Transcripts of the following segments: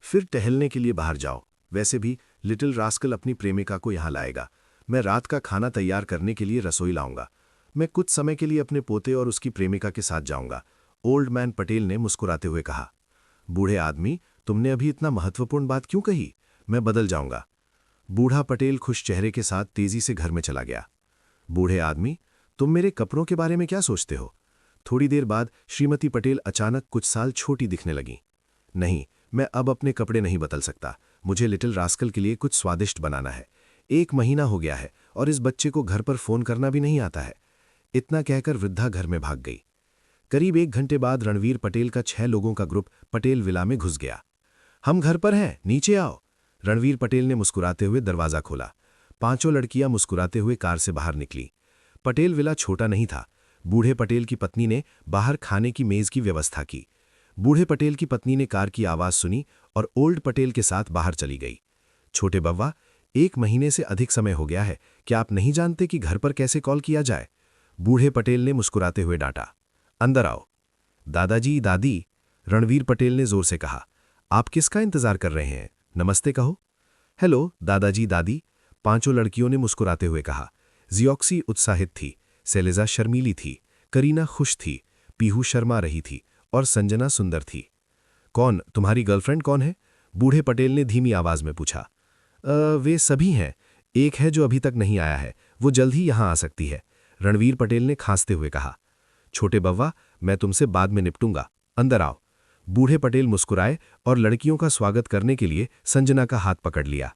फिर टहलने के लिए बाहर जाओ। वैसे भी लिटिल रास्कल अपनी प्रेमिका को यहाँ लाएगा। मैं रात का खाना तैयार करने के लिए रसोई लाऊंगा। मैं कुछ समय के लिए अपने पोते और उसकी प्रेमिका के साथ जाऊंगा, ओल्ड मैन पटेल ने मुस्कुराते हुए कहा। बूढ़े आदमी, तुमने अभी इतना महत्वपूर्ण बात क्यों कही? मैं बदल जाऊंगा। बूढ़ा पटेल खुश चेहरे के साथ तेजी से घर में चला गया। बूढ़े आदमी, तुम मेरे कपड़ों के बारे में क्या सोचते हो? थोड़ी देर बाद श्रीमती पटेल अचानक कुछ साल छोटी दिखने लगी। नहीं, मैं अब अपने कपड़े नहीं बदल सकता। मुझे लिटिल रास्कल के लिए कुछ स्वादिष्ट बनाना है। 1 महीना हो गया है और इस बच्चे को घर पर फोन करना भी नहीं आता है। इतना कहकर वृद्धा घर में भाग गई। करीब 1 घंटे बाद रणवीर पटेल का 6 लोगों का ग्रुप पटेल विला में घुस गया। हम घर पर हैं, नीचे आओ। रणवीर पटेल ने मुस्कुराते हुए दरवाजा खोला। 5 लड़कियां मुस्कुराते हुए कार से बाहर निकली। पटेल विला छोटा नहीं था। बूढ़े पटेल की पत्नी ने बाहर खाने की मेज की व्यवस्था की। बूढ़े पटेल की पत्नी ने कार की आवाज सुनी और ओल्ड पटेल के साथ बाहर चली गई। छोटे बव्वा, 1 महीने से अधिक समय हो गया है, क्या आप नहीं जानते कि घर पर कैसे कॉल किया जाए? बूढ़े पटेल ने मुस्कुराते हुए डांटा। अंदर आओ। दादाजी, दादी, रणवीर पटेल ने जोर से कहा। आप किसका इंतजार कर रहे हैं? नमस्ते कहो। हेलो दादाजी, दादी, 5 लड़कियों ने मुस्कुराते हुए कहा। जियोक्सी उत्साहित थी, सेलेजा शर्मीली थी, करीना खुश थी, पीहू शर्मा रही थी और संजना सुंदर थी। कौन, तुम्हारी गर्लफ्रेंड कौन है? बूढ़े पटेल ने धीमी आवाज में पूछा। वे सभी हैं, एक है जो अभी तक नहीं आया है, वो जल्द ही यहां आ सकती है, रणवीर पटेल ने खांसते हुए कहा। छोटे बव्वा, मैं तुमसे बाद में निपटूंगा, अंदर आओ। बूढ़े पटेल मुस्कुराए और लड़कियों का स्वागत करने के लिए संजना का हाथ पकड़ लिया।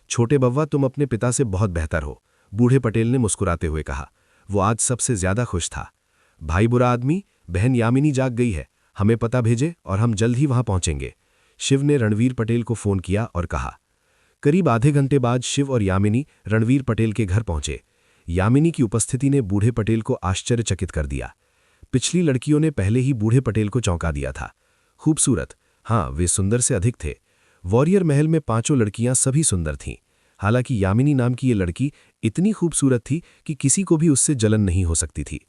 छोटे बव्वा, तुम अपने पिता से बहुत बेहतर हो, बूढ़े पटेल ने मुस्कुराते हुए कहा। वो आज सबसे ज्यादा खुश था। भाई बुरा आदमी, बहन यामिनी जाग गई है, हमें पता भेजे और हम जल्द ही वहां पहुंचेंगे। शिव ने रणवीर पटेल को फोन किया और कहा। करीब आधे घंटे बाद शिव और यामिनी रणवीर पटेल के घर पहुंचे। यामिनी की उपस्थिति ने बूढ़े पटेल को आश्चर्यचकित कर दिया। पिछली लड़कियों ने पहले ही बूढ़े पटेल को चौंका दिया था। खूबसूरत, हाँ, वे सुंदर से अधिक थे। वॉरियर महल में 5 लड़कियां सभी सुंदर थीं। हालांकि यामिनी नाम की ये लड़की इतनी खूबसूरत थी कि किसी को भी उससे जलन नहीं हो सकती थी।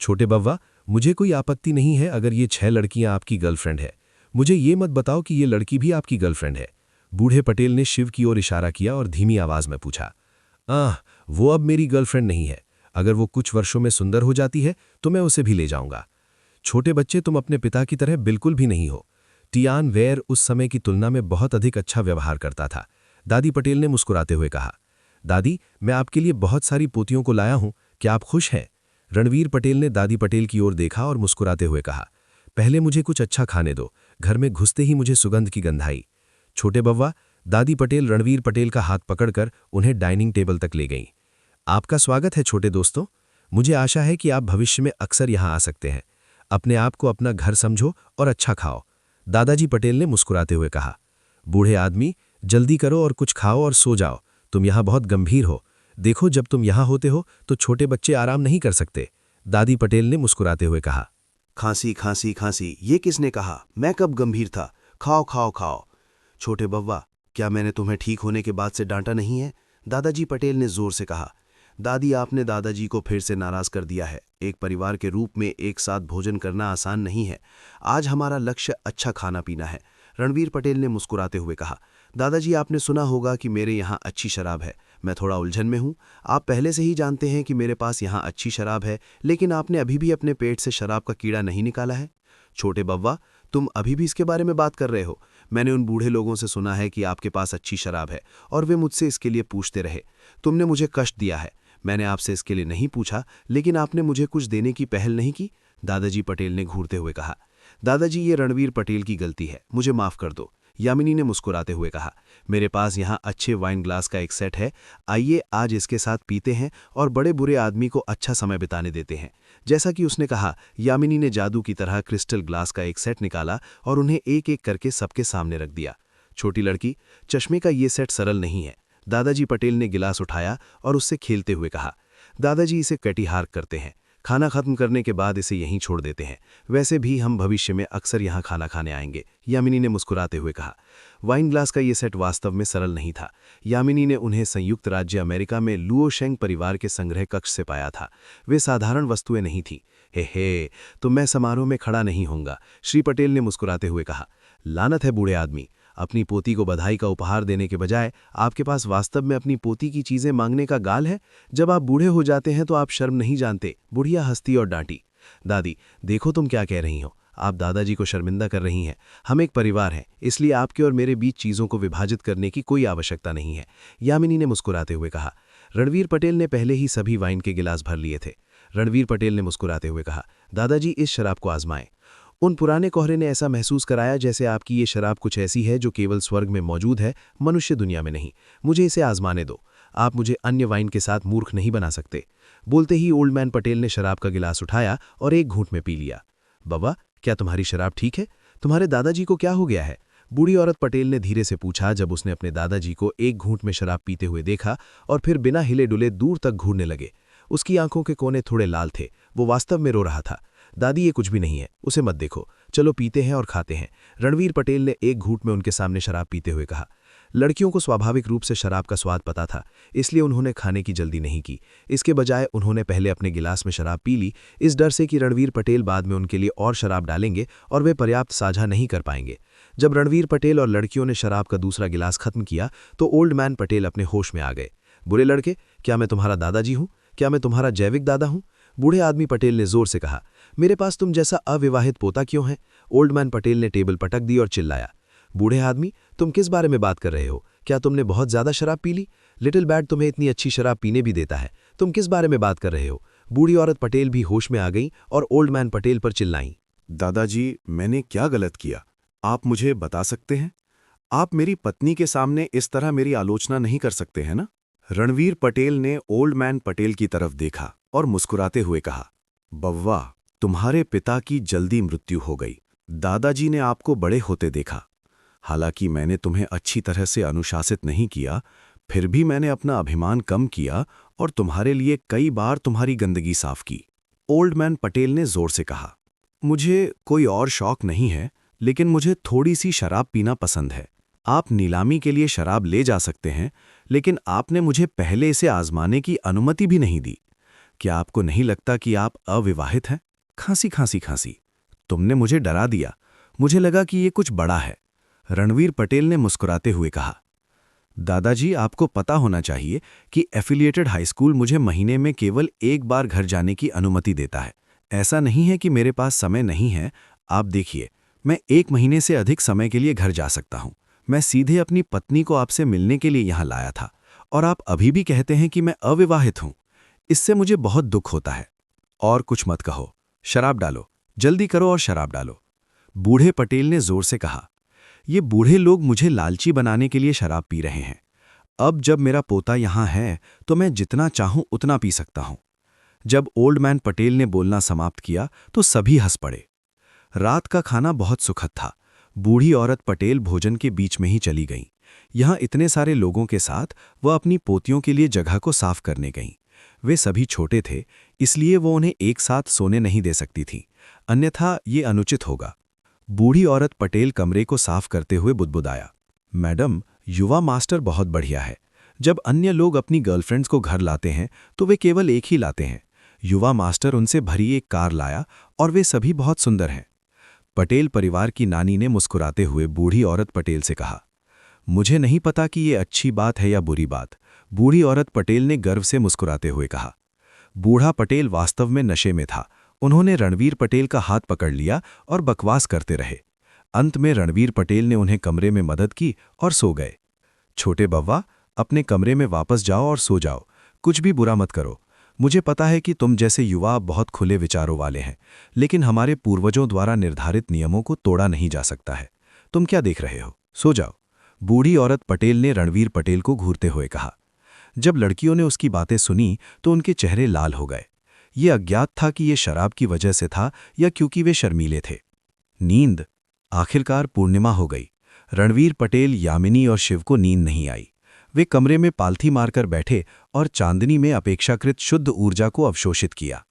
छोटे बव्वा, मुझे कोई आपत्ति नहीं है अगर ये 6 लड़कियां आपकी गर्लफ्रेंड है। मुझे ये मत बताओ कि ये लड़की भी आपकी गर्लफ्रेंड है। बूढ़े पटेल ने शिव की ओर इशारा किया और धीमी आवाज में पूछा। वो अब मेरी गर्लफ्रेंड नहीं है। अगर वो कुछ वर्षों में सुंदर हो जाती है तो मैं उसे भी ले जाऊंगा। छोटे बच्चे, तुम अपने पिता की तरह बिल्कुल भी नहीं हो। टियान वेयर उस समय की तुलना में बहुत अधिक अच्छा व्यवहार करता था, दादी पटेल ने मुस्कुराते हुए कहा। दादी, मैं आपके लिए बहुत सारी पोतियों को लाया हूं, क्या आप खुश हैं? रणवीर पटेल ने दादी पटेल की ओर देखा और मुस्कुराते हुए कहा। पहले मुझे कुछ अच्छा खाने दो। घर में घुसते ही मुझे सुगंध की गंध आई। छोटे बव्वा, दादी पटेल रणवीर पटेल का हाथ पकड़कर उन्हें डाइनिंग टेबल तक ले गईं। आपका स्वागत है छोटे दोस्तों। मुझे आशा है कि आप भविष्य में अक्सर यहाँ आ सकते हैं। अपने आप को अपना घर समझो और अच्छा खाओ, दादाजी पटेल ने मुस्कुराते हुए कहा। बूढ़े आदमी, जल्दी करो और कुछ खाओ और सो जाओ। तुम यहाँ बहुत गंभीर हो। देखो, जब तुम यहाँ होते हो तो छोटे बच्चे आराम नहीं कर सकते, दादी पटेल ने मुस्कुराते हुए कहा। खांसी खांसी खांसी, ये किसने कहा? मैं कब गंभीर था? खाओ खाओ खाओ। छोटे बव्वा, क्या मैंने तुम्हें ठीक होने के बाद से डांटा नहीं है? दादाजी पटेल ने जोर से कहा। दादी, आपने दादाजी को फिर से नाराज कर दिया है। एक परिवार के रूप में एक साथ भोजन करना आसान नहीं है। आज हमारा लक्ष्य अच्छा खाना पीना है, रणवीर पटेल ने मुस्कुराते हुए कहा। दादाजी, आपने सुना होगा कि मेरे यहाँ अच्छी शराब है। मैं थोड़ा उलझन में हूँ। आप पहले से ही जानते हैं कि मेरे पास यहाँ अच्छी शराब है, लेकिन आपने अभी भी अपने पेट से शराब का कीड़ा नहीं निकाला है। छोटे बव्वा, तुम अभी भी इसके बारे में बात कर रहे हो? मैंने उन बूढ़े लोगों से सुना है कि आपके पास अच्छी शराब है और वे मुझसे इसके लिए पूछते रहे। तुमने मुझे कष्ट दिया है। मैंने आपसे इसके लिए नहीं पूछा, लेकिन आपने मुझे कुछ देने की पहल नहीं की, दादाजी पटेल ने घूरते हुए कहा। दादाजी, ये रणवीर पटेल की गलती है, मुझे माफ कर दो, यामिनी ने मुस्कुराते हुए कहा। मेरे पास यहाँ अच्छे वाइन ग्लास का एक सेट है, आइए आज इसके साथ पीते हैं और बड़े बुरे आदमी को अच्छा समय बिताने देते हैं। जैसा कि उसने कहा, यामिनी ने जादू की तरह क्रिस्टल ग्लास का एक सेट निकाला और उन्हें एक एक करके सबके सामने रख दिया। छोटी लड़की, चश्मे का ये सेट सरल नहीं है, दादाजी पटेल ने गिलास उठाया और उससे खेलते हुए कहा। दादाजी इसे कटिहार करते हैं, खाना खत्म करने के बाद इसे यहीं छोड़ देते हैं। वैसे भी हम भविष्य में अक्सर यहाँ खाना खाने आएंगे, यामिनी ने मुस्कुराते हुए कहा। वाइन ग्लास का ये सेट वास्तव में सरल नहीं था। यामिनी ने उन्हें संयुक्त राज्य अमेरिका में लुओशेंग परिवार के संग्रह कक्ष से पाया था। वे साधारण वस्तुएं नहीं थीं। हे, तो मैं समारोह में खड़ा नहीं होऊंगा, श्री पटेल ने मुस्कुराते हुए कहा। लानत है बूढ़े आदमी, अपनी पोती को बधाई का उपहार देने के बजाय आपके पास वास्तव में अपनी पोती की चीजें मांगने का गाल है। जब आप बूढ़े हो जाते हैं तो आप शर्म नहीं जानते। बुढ़िया हंसती और डांटी। दादी, देखो तुम क्या कह रही हो। आप दादाजी को शर्मिंदा कर रही हैं। हम एक परिवार हैं, इसलिए आपके और मेरे बीच चीज़ों को विभाजित करने की कोई आवश्यकता नहीं है, यामिनी ने मुस्कुराते हुए कहा। रणवीर पटेल ने पहले ही सभी वाइन के गिलास भर लिए थे। रणवीर पटेल ने मुस्कुराते हुए कहा, दादाजी इस शराब को आजमाएं। उन पुराने कोहरे ने ऐसा महसूस कराया जैसे आपकी ये शराब कुछ ऐसी है जो केवल स्वर्ग में मौजूद है, मनुष्य दुनिया में नहीं। मुझे इसे आजमाने दो। आप मुझे अन्य वाइन के साथ मूर्ख नहीं बना सकते। बोलते ही ओल्ड मैन पटेल ने शराब का गिलास उठाया और एक घूंट में पी लिया। बब्बा, क्या तुम्हारी शराब ठीक है? तुम्हारे दादाजी को क्या हो गया है? बूढ़ी औरत पटेल ने धीरे से पूछा जब उसने अपने दादाजी को एक घूंट में शराब पीते हुए देखा और फिर बिना हिले डुले दूर तक घूरने लगे। उसकी आंखों के कोने थोड़े लाल थे। वो वास्तव में रो रहा था। दादी, ये कुछ भी नहीं है, उसे मत देखो। चलो पीते हैं और खाते हैं। रणवीर पटेल ने एक घूंट में उनके सामने शराब पीते हुए कहा। लड़कियों को स्वाभाविक रूप से शराब का स्वाद पता था, इसलिए उन्होंने खाने की जल्दी नहीं की। इसके बजाय उन्होंने पहले अपने गिलास में शराब पी ली, इस डर से कि रणवीर पटेल बाद में उनके लिए और शराब डालेंगे और वे पर्याप्त साझा नहीं कर पाएंगे। जब रणवीर पटेल और लड़कियों ने शराब का दूसरा गिलास खत्म किया तो ओल्ड मैन पटेल अपने होश में आ गए। बुरे लड़के, क्या मैं तुम्हारा दादाजी हूं? क्या मैं तुम्हारा जैविक दादा हूं? बूढ़े आदमी पटेल ने जोर से कहा। मेरे पास तुम जैसा अविवाहित पोता क्यों है? ओल्ड मैन पटेल ने टेबल पटक दी और चिल्लाया। बूढ़े आदमी, तुम किस बारे में बात कर रहे हो? क्या तुमने बहुत ज्यादा शराब पी ली? लिटिल बैड तुम्हें इतनी अच्छी शराब पीने भी देता है। तुम किस बारे में बात कर रहे हो? बूढ़ी औरत पटेल भी होश में आ गई और ओल्ड मैन पटेल पर चिल्लाईं। दादाजी, मैंने क्या गलत किया? आप मुझे बता सकते हैं? आप मेरी पत्नी के सामने इस तरह मेरी आलोचना नहीं कर सकते हैं ना? रणवीर पटेल ने ओल्ड मैन पटेल की तरफ देखा और मुस्कुराते हुए कहा, बव्वा, तुम्हारे पिता की जल्दी मृत्यु हो गई। दादाजी ने आपको बड़े होते देखा। हालांकि मैंने तुम्हें अच्छी तरह से अनुशासित नहीं किया, फिर भी मैंने अपना अभिमान कम किया और तुम्हारे लिए कई बार तुम्हारी गंदगी साफ की। ओल्ड मैन पटेल ने जोर से कहा, मुझे कोई और शौक नहीं है, लेकिन मुझे थोड़ी सी शराब पीना पसंद है। आप नीलामी के लिए शराब ले जा सकते हैं, लेकिन आपने मुझे पहले इसे आजमाने की अनुमति भी नहीं दी। क्या आपको नहीं लगता कि आप अविवाहित हैं? खांसी खांसी खांसी। तुमने मुझे डरा दिया। मुझे लगा कि ये कुछ बड़ा है। रणवीर पटेल ने मुस्कुराते हुए कहा, दादाजी, आपको पता होना चाहिए कि एफिलिएटेड हाई स्कूल मुझे महीने में केवल एक बार घर जाने की अनुमति देता है। ऐसा नहीं है कि मेरे पास समय नहीं है। आप देखिए, मैं 1 महीने से अधिक समय के लिए घर जा सकता हूं। मैं सीधे अपनी पत्नी को आपसे मिलने के लिए यहां लाया था और आप अभी भी कहते हैं कि मैं अविवाहित हूं। इससे मुझे बहुत दुख होता है। और कुछ मत कहो, शराब डालो, जल्दी करो और शराब डालो। बूढ़े पटेल ने जोर से कहा, ये बूढ़े लोग मुझे लालची बनाने के लिए शराब पी रहे हैं। अब जब मेरा पोता यहां है तो मैं जितना चाहूं उतना पी सकता हूं। जब ओल्ड मैन पटेल ने बोलना समाप्त किया तो सभी हंस पड़े। रात का खाना बहुत सुखद था। बूढ़ी औरत पटेल भोजन के बीच में ही चली गईं। यहां इतने सारे लोगों के साथ वह अपनी पोतियों के लिए जगह को साफ करने गईं। वे सभी छोटे थे, इसलिए वो उन्हें एक साथ सोने नहीं दे सकती थी, अन्यथा ये अनुचित होगा। बूढ़ी औरत पटेल कमरे को साफ करते हुए बुदबुदाया, मैडम, युवा मास्टर बहुत बढ़िया है। जब अन्य लोग अपनी गर्लफ्रेंड्स को घर लाते हैं तो वे केवल एक ही लाते हैं। युवा मास्टर उनसे भरी एक कार लाया और वे सभी बहुत सुंदर हैं। पटेल परिवार की नानी ने मुस्कुराते हुए बूढ़ी औरत पटेल से कहा, मुझे नहीं पता कि ये अच्छी बात है या बुरी बात। बूढ़ी औरत पटेल ने गर्व से मुस्कुराते हुए कहा। बूढ़ा पटेल वास्तव में नशे में था। उन्होंने रणवीर पटेल का हाथ पकड़ लिया और बकवास करते रहे। अंत में रणवीर पटेल ने उन्हें कमरे में मदद की और सो गए। छोटे बव्वा, अपने कमरे में वापस जाओ और सो जाओ। कुछ भी बुरा मत करो। मुझे पता है कि तुम जैसे युवा बहुत खुले विचारों वाले हैं, लेकिन हमारे पूर्वजों द्वारा निर्धारित नियमों को तोड़ा नहीं जा सकता है। तुम क्या देख रहे हो? सो जाओ। बूढ़ी औरत पटेल ने रणवीर पटेल को घूरते हुए कहा। जब लड़कियों ने उसकी बातें सुनी तो उनके चेहरे लाल हो गए। ये अज्ञात था कि ये शराब की वजह से था या क्योंकि वे शर्मीले थे। नींद। आखिरकार पूर्णिमा हो गई। रणवीर पटेल, यामिनी और शिव को नींद नहीं आई। वे कमरे में पालथी मारकर बैठे और चांदनी में अपेक्षाकृत शुद्ध ऊर्जा को अवशोषित किया।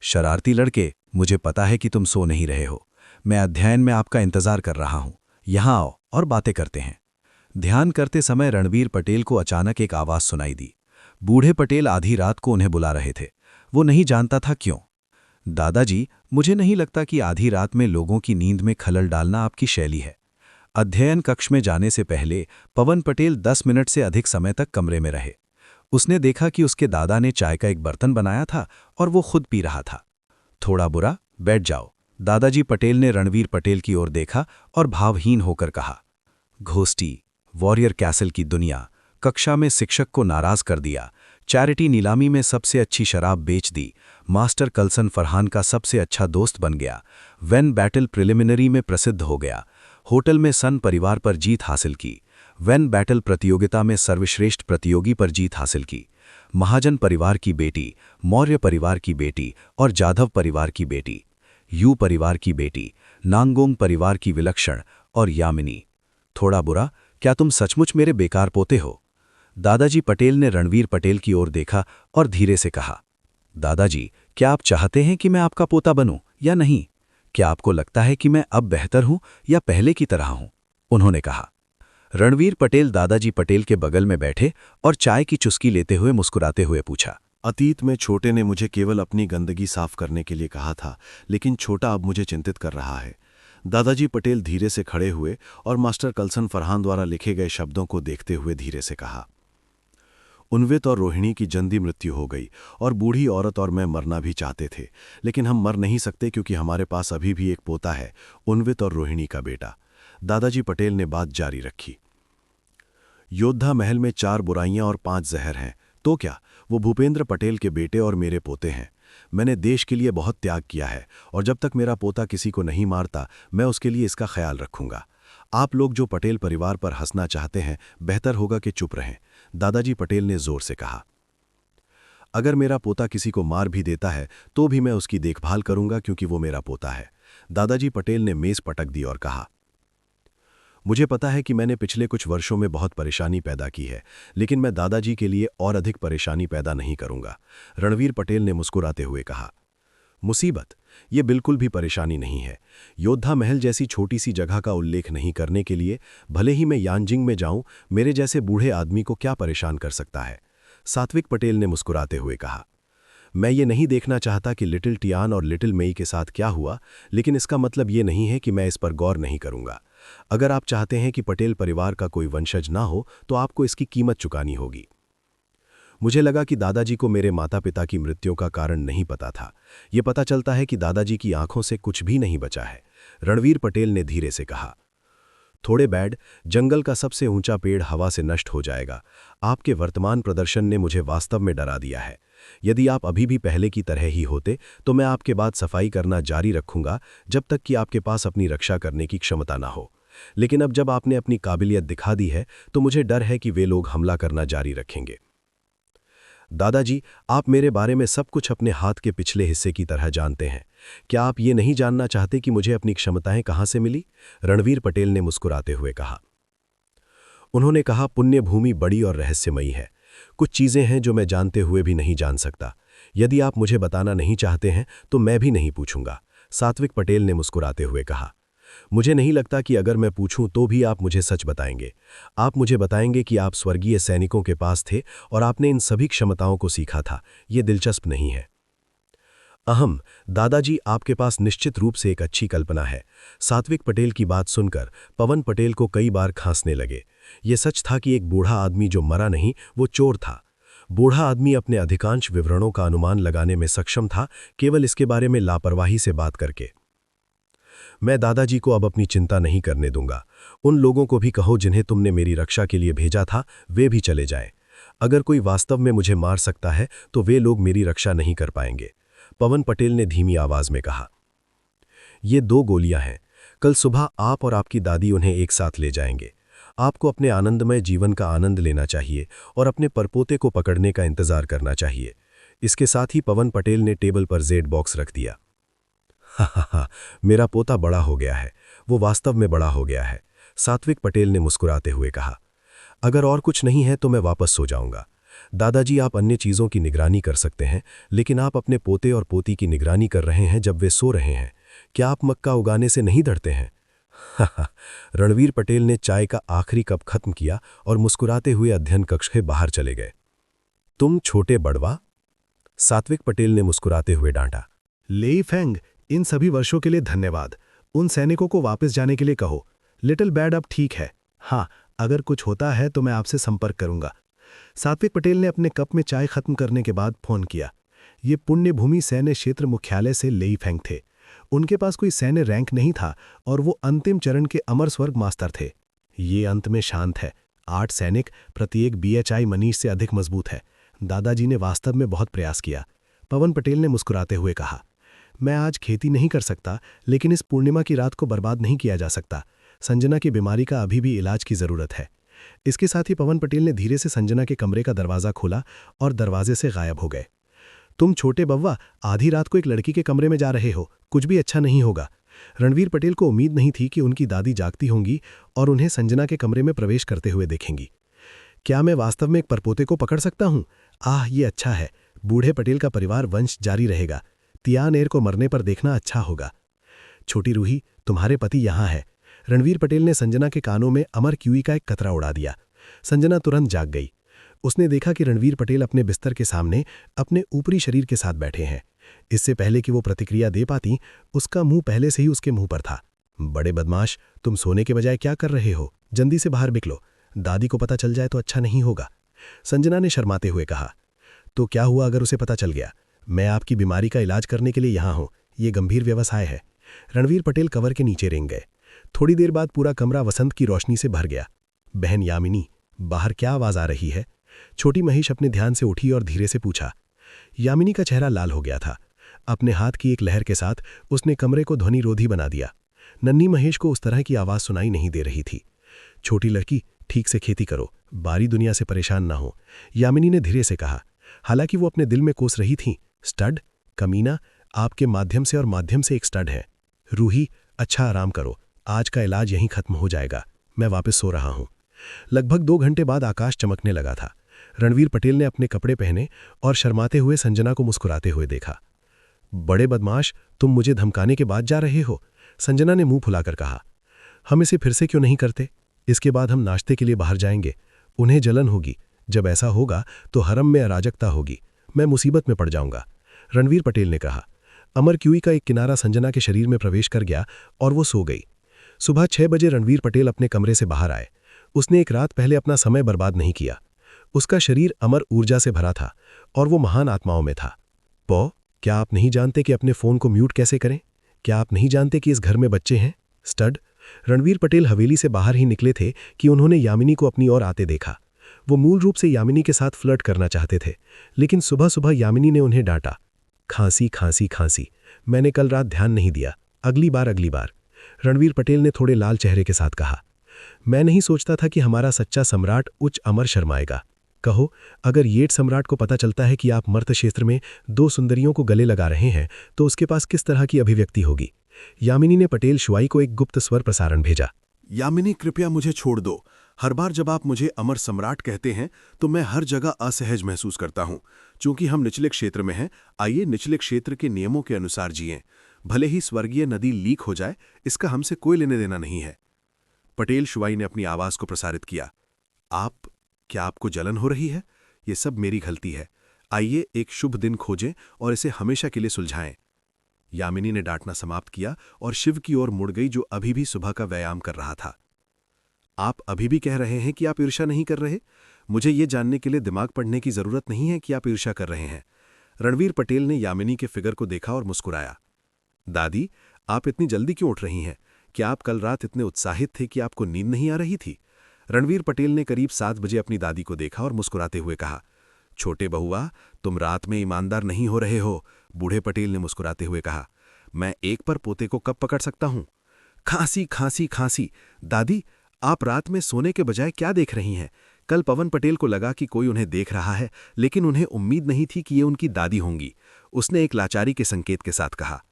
शरारती लड़के, मुझे पता है कि तुम सो नहीं रहे हो। मैं अध्ययन में आपका इंतजार कर रहा हूं। यहां आओ और बातें करते हैं। ध्यान करते समय रणवीर पटेल को अचानक एक आवाज सुनाई दी। बूढ़े पटेल आधी रात को उन्हें बुला रहे थे। वो नहीं जानता था क्यों। दादाजी, मुझे नहीं लगता कि आधी रात में लोगों की नींद में खलल डालना आपकी शैली है। अध्ययन कक्ष में जाने से पहले पवन पटेल 10 मिनट से अधिक समय तक कमरे में रहे। उसने देखा कि उसके दादा ने चाय का एक बर्तन बनाया था और वो खुद पी रहा था। थोड़ा बुरा, बैठ जाओ। दादाजी पटेल ने रणवीर पटेल की ओर देखा और भावहीन होकर कहा। घोस्टी, वॉरियर कैसल की दुनिया, कक्षा में शिक्षक को नाराज कर दिया, चैरिटी नीलामी में सबसे अच्छी शराब बेच दी, मास्टर कल्सन फरहान का सबसे अच्छा दोस्त बन गया, वेन बैटल प्रिलिमिनरी में प्रसिद्ध हो गया, होटल में सन परिवार पर जीत हासिल की, वेन बैटल प्रतियोगिता में सर्वश्रेष्ठ प्रतियोगी पर जीत हासिल की, महाजन परिवार की बेटी, मौर्य परिवार की बेटी और जाधव परिवार की बेटी, यू परिवार की बेटी, नांगोंग परिवार की विलक्षण और यामिनी। थोड़ा बुरा, क्या तुम सचमुच मेरे बेकार पोते हो? दादाजी पटेल ने रणवीर पटेल की ओर देखा और धीरे से कहा। दादाजी, क्या आप चाहते हैं कि मैं आपका पोता बनूं या नहीं? क्या आपको लगता है कि मैं अब बेहतर हूं या पहले की तरह हूं? उन्होंने कहा। रणवीर पटेल दादाजी पटेल के बगल में बैठे और चाय की चुस्की लेते हुए मुस्कुराते हुए पूछा। अतीत में छोटे ने मुझे केवल अपनी गंदगी साफ करने के लिए कहा था, लेकिन छोटा अब मुझे चिंतित कर रहा है। दादाजी पटेल धीरे से खड़े हुए और मास्टर कल्सन फरहान द्वारा लिखे गए शब्दों को देखते हुए धीरे से कहा। उन्वित और रोहिणी की जल्दी मृत्यु हो गई और बूढ़ी औरत और मैं मरना भी चाहते थे, लेकिन हम मर नहीं सकते क्योंकि हमारे पास अभी भी एक पोता है, उन्वित और रोहिणी का बेटा। दादाजी पटेल ने बात जारी रखी। योद्धा महल में 4 बुराइयां और 5 जहर हैं, तो क्या? वो भूपेंद्र पटेल के बेटे और मेरे पोते हैं। मैंने देश के लिए बहुत त्याग किया है और जब तक मेरा पोता किसी को नहीं मारता, मैं उसके लिए इसका ख्याल रखूंगा। आप लोग जो पटेल परिवार पर हंसना चाहते हैं, बेहतर होगा कि चुप रहें, दादाजी पटेल ने जोर से कहा। अगर मेरा पोता किसी को मार भी देता है तो भी मैं उसकी देखभाल करूंगा क्योंकि वो मेरा पोता है। दादाजी पटेल ने मेज पटक दी और कहा। मुझे पता है कि मैंने पिछले कुछ वर्षों में बहुत परेशानी पैदा की है, लेकिन मैं दादाजी के लिए और अधिक परेशानी पैदा नहीं करूंगा, रणवीर पटेल ने मुस्कुराते हुए कहा। मुसीबत? ये बिल्कुल भी परेशानी नहीं है। योद्धा महल जैसी छोटी सी जगह का उल्लेख नहीं करने के लिए भले ही मैं यांजिंग में जाऊं, मेरे जैसे बूढ़े आदमी को क्या परेशान कर सकता है? सात्विक पटेल ने मुस्कुराते हुए कहा। मैं ये नहीं देखना चाहता कि लिटिल टियान और लिटिल मेई के साथ क्या हुआ, लेकिन इसका मतलब ये नहीं है कि मैं इस पर गौर नहीं करूंगा। अगर आप चाहते हैं कि पटेल परिवार का कोई वंशज ना हो तो आपको इसकी कीमत चुकानी होगी। मुझे लगा कि दादाजी को मेरे माता पिता की मृत्यु का कारण नहीं पता था। ये पता चलता है कि दादाजी की आंखों से कुछ भी नहीं बचा है, रणवीर पटेल ने धीरे से कहा। थोड़े बैड, जंगल का सबसे ऊंचा पेड़ हवा से नष्ट हो जाएगा। आपके वर्तमान प्रदर्शन ने मुझे वास्तव में डरा दिया है। यदि आप अभी भी पहले की तरह ही होते तो मैं आपके बाद सफाई करना जारी रखूंगा जब तक कि आपके पास अपनी रक्षा करने की क्षमता ना हो। लेकिन अब जब आपने अपनी काबिलियत दिखा दी है तो मुझे डर है कि वे लोग हमला करना जारी रखेंगे। दादाजी, आप मेरे बारे में सब कुछ अपने हाथ के पिछले हिस्से की तरह जानते हैं। क्या आप ये नहीं जानना चाहते कि मुझे अपनी क्षमताएं कहां से मिली? रणवीर पटेल ने मुस्कुराते हुए कहा। उन्होंने कहा, पुण्य भूमि बड़ी और रहस्यमयी है। कुछ चीजें हैं जो मैं जानते हुए भी नहीं जान सकता। यदि आप मुझे बताना नहीं चाहते हैं तो मैं भी नहीं पूछूंगा, सात्विक पटेल ने मुस्कुराते हुए कहा। मुझे नहीं लगता कि अगर मैं पूछूं तो भी आप मुझे सच बताएंगे। आप मुझे बताएंगे कि आप स्वर्गीय सैनिकों के पास थे और आपने इन सभी क्षमताओं को सीखा था। ये दिलचस्प नहीं है। अहम, दादाजी, आपके पास निश्चित रूप से एक अच्छी कल्पना है। सात्विक पटेल की बात सुनकर पवन पटेल को कई बार खांसने लगे। ये सच था कि एक बूढ़ा आदमी जो मरा नहीं, वो चोर था। बूढ़ा आदमी अपने अधिकांश विवरणों का अनुमान लगाने में सक्षम था, केवल इसके बारे में लापरवाही से बात करके। मैं दादाजी को अब अपनी चिंता नहीं करने दूंगा। उन लोगों को भी कहो जिन्हें तुमने मेरी रक्षा के लिए भेजा था, वे भी चले जाएं। अगर कोई वास्तव में मुझे मार सकता है तो वे लोग मेरी रक्षा नहीं कर पाएंगे, पवन पटेल ने धीमी आवाज में कहा। ये 2 गोलियां हैं। कल सुबह आप और आपकी दादी उन्हें एक साथ ले जाएंगे। आपको अपने आनंदमय जीवन का आनंद लेना चाहिए और अपने परपोते को पकड़ने का इंतजार करना चाहिए। इसके साथ ही पवन पटेल ने टेबल पर जेड बॉक्स रख दिया। हा, मेरा पोता बड़ा हो गया है, वो वास्तव में बड़ा हो गया है, सात्विक पटेल ने मुस्कुराते हुए कहा। अगर और कुछ नहीं है तो मैं वापस सो जाऊंगा। दादाजी, आप अन्य चीज़ों की निगरानी कर सकते हैं, लेकिन आप अपने पोते और पोती की निगरानी कर रहे हैं जब वे सो रहे हैं। क्या आप मक्का उगाने से नहीं डरते हैं? रणवीर पटेल ने चाय का आखिरी कप खत्म किया और मुस्कुराते हुए अध्ययन कक्ष के बाहर चले गए। तुम छोटे बड़वा, सात्विक पटेल ने मुस्कुराते हुए डांटा। लेई फेंग, इन सभी वर्षों के लिए धन्यवाद। उन सैनिकों को वापस जाने के लिए कहो। लिटिल बैड अब ठीक है। हाँ, अगर कुछ होता है तो मैं आपसे संपर्क करूंगा। सात्विक पटेल ने अपने कप में चाय खत्म करने के बाद फोन किया। ये पुण्यभूमि सैन्य क्षेत्र मुख्यालय से लेईफेंग थे। उनके पास कोई सैन्य रैंक नहीं था और वो अंतिम चरण के अमर स्वर्ग मास्टर थे। ये अंत में शांत है। 8 सैनिक, प्रत्येक BHI मनीष से अधिक मजबूत है। दादाजी ने वास्तव में बहुत प्रयास किया। पवन पटेल ने मुस्कुराते हुए कहा, मैं आज खेती नहीं कर सकता, लेकिन इस पूर्णिमा की रात को बर्बाद नहीं किया जा सकता। संजना की बीमारी का अभी भी इलाज की जरूरत है। इसके साथ ही पवन पटेल ने धीरे से संजना के कमरे का दरवाजा खोला और दरवाजे से गायब हो गए। तुम छोटे बव्वा, आधी रात को एक लड़की के कमरे में जा रहे हो, कुछ भी अच्छा नहीं होगा। रणवीर पटेल को उम्मीद नहीं थी कि उनकी दादी जागती होंगी और उन्हें संजना के कमरे में प्रवेश करते हुए देखेंगी। क्या मैं वास्तव में एक परपोते को पकड़ सकता हूं? ये अच्छा है। बूढ़े पटेल का परिवार वंश जारी रहेगा। तियानेर को मरने पर देखना अच्छा होगा। छोटी रूही, तुम्हारे पति यहां है। रणवीर पटेल ने संजना के कानों में अमर क्यूई का एक कतरा उड़ा दिया। संजना तुरंत जाग गई। उसने देखा कि रणवीर पटेल अपने बिस्तर के सामने अपने ऊपरी शरीर के साथ बैठे हैं। इससे पहले कि वो प्रतिक्रिया दे पाती, उसका मुंह पहले से ही उसके मुंह पर था। बड़े बदमाश, तुम सोने के बजाय क्या कर रहे हो? जल्दी से बाहर निकलो, दादी को पता चल जाए तो अच्छा नहीं होगा। संजना ने शर्माते हुए कहा, तो क्या हुआ अगर उसे पता चल गया? मैं आपकी बीमारी का इलाज करने के लिए यहाँ हूँ। ये गंभीर व्यवसाय है। रणवीर पटेल कवर के नीचे रेंग गए। थोड़ी देर बाद पूरा कमरा वसंत की रोशनी से भर गया। बहन यामिनी, बाहर क्या आवाज आ रही है? छोटी महेश अपने ध्यान से उठी और धीरे से पूछा। यामिनी का चेहरा लाल हो गया था। अपने हाथ की एक लहर के साथ उसने कमरे को ध्वनिरोधी बना दिया। नन्ही महेश को उस तरह की आवाज सुनाई नहीं दे रही थी। छोटी लड़की, ठीक से खेती करो, बारी दुनिया से परेशान ना हो, यामिनी ने धीरे से कहा। हालांकि वो अपने दिल में कोस रही थी, स्टड, कमीना, आपके माध्यम से और माध्यम से एक स्टड है। रूही, अच्छा आराम करो, आज का इलाज यहीं खत्म हो जाएगा। मैं वापस सो रहा हूं। लगभग 2 घंटे बाद आकाश चमकने लगा था। रणवीर पटेल ने अपने कपड़े पहने और शर्माते हुए संजना को मुस्कुराते हुए देखा। बड़े बदमाश, तुम मुझे धमकाने के बाद जा रहे हो? संजना ने मुंह फुलाकर कहा। हम इसे फिर से क्यों नहीं करते? इसके बाद हम नाश्ते के लिए बाहर जाएंगे। उन्हें जलन होगी। जब ऐसा होगा तो हरम में अराजकता होगी। मैं मुसीबत में पड़ जाऊंगा। रणवीर पटेल ने कहा। अमर क्यूई का एक किनारा संजना के शरीर में प्रवेश कर गया और वो सो गई। सुबह 6 बजे रणवीर पटेल अपने कमरे से बाहर आए। उसने एक रात पहले अपना समय बर्बाद नहीं किया। उसका शरीर अमर ऊर्जा से भरा था और वो महान आत्माओं में था। क्या आप नहीं जानते कि अपने फोन को म्यूट कैसे करें? क्या आप नहीं जानते कि इस घर में बच्चे हैं? स्टड। रणवीर पटेल हवेली से बाहर ही निकले थे कि उन्होंने यामिनी को अपनी ओर आते देखा। वो मूल रूप से यामिनी के साथ फ्लर्ट करना चाहते थे, लेकिन सुबह सुबह यामिनी ने उन्हें डांटा। खांसी खांसी खांसी, मैंने कल रात ध्यान नहीं दिया। अगली बार। रणवीर पटेल ने थोड़े लाल चेहरे के साथ कहा। मैं नहीं सोचता था कि हमारा सच्चा सम्राट उच्च अमर शर्माएगा। कहो, अगर येट सम्राट को पता चलता है कि आप मर्त क्षेत्र में 2 सुंदरियों को गले लगा रहे हैं तो उसके पास किस तरह की अभिव्यक्ति होगी? यामिनी ने पटेल शुआई को एक गुप्त स्वर प्रसारण भेजा। यामिनी, कृपया मुझे छोड़ दो। हर बार जब आप मुझे अमर सम्राट कहते हैं तो मैं हर जगह असहज महसूस करता हूं। चूंकि हम निचले क्षेत्र में हैं, आइए निचले क्षेत्र के नियमों के अनुसार जिएं। भले ही स्वर्गीय नदी लीक हो जाए, इसका हमसे कोई लेने देना नहीं है। पटेल शुआई ने अपनी आवाज को प्रसारित किया। क्या आपको जलन हो रही है? ये सब मेरी गलती है। आइए एक शुभ दिन खोजें और इसे हमेशा के लिए सुलझाएं। यामिनी ने डांटना समाप्त किया और शिव की ओर मुड़ गई, जो अभी भी सुबह का व्यायाम कर रहा था। आप अभी भी कह रहे हैं कि आप ईर्ष्या नहीं कर रहे? मुझे ये जानने के लिए दिमाग पढ़ने की जरूरत नहीं है कि आप ईर्ष्या कर रहे हैं। रणवीर पटेल ने यामिनी के फिगर को देखा और मुस्कुराया। दादी, आप इतनी जल्दी क्यों उठ रही हैं? क्या आप कल रात इतने उत्साहित थे कि आपको नींद नहीं आ रही थी? रणवीर पटेल ने करीब 7 बजे अपनी दादी को देखा और मुस्कुराते हुए कहा। छोटे बहुआ, तुम रात में ईमानदार नहीं हो रहे हो। बूढ़े पटेल ने मुस्कुराते हुए कहा। मैं एक पर पोते को कब पकड़ सकता हूं? खांसी खांसी खांसी। दादी, आप रात में सोने के बजाय क्या देख रही हैं? कल पवन पटेल को लगा कि कोई उन्हें देख रहा है, लेकिन उन्हें उम्मीद नहीं थी कि ये उनकी दादी होंगी। उसने एक लाचारी के संकेत के साथ कहा।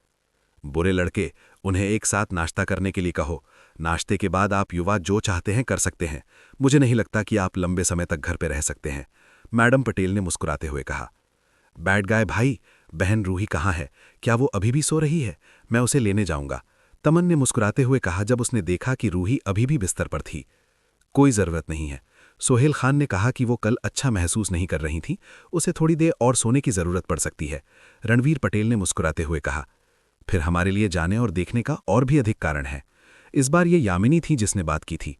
बुरे लड़के, उन्हें एक साथ नाश्ता करने के लिए कहो। नाश्ते के बाद आप युवा जो चाहते हैं कर सकते हैं। मुझे नहीं लगता कि आप लंबे समय तक घर पर रह सकते हैं। मैडम पटेल ने मुस्कुराते हुए कहा। बैड गाय भाई, बहन रूही कहाँ है? क्या वो अभी भी सो रही है? मैं उसे लेने जाऊंगा। तमन ने मुस्कुराते हुए कहा जब उसने देखा कि रूही अभी भी बिस्तर पर थी। कोई जरूरत नहीं है। सोहेल खान ने कहा कि वो कल अच्छा महसूस नहीं कर रही थी, उसे थोड़ी देर और सोने की जरूरत पड़ सकती है। रणवीर पटेल ने मुस्कुराते हुए कहा। फिर हमारे लिए जाने और देखने का और भी अधिक कारण है। इस बार ये यामिनी थी जिसने बात की थी।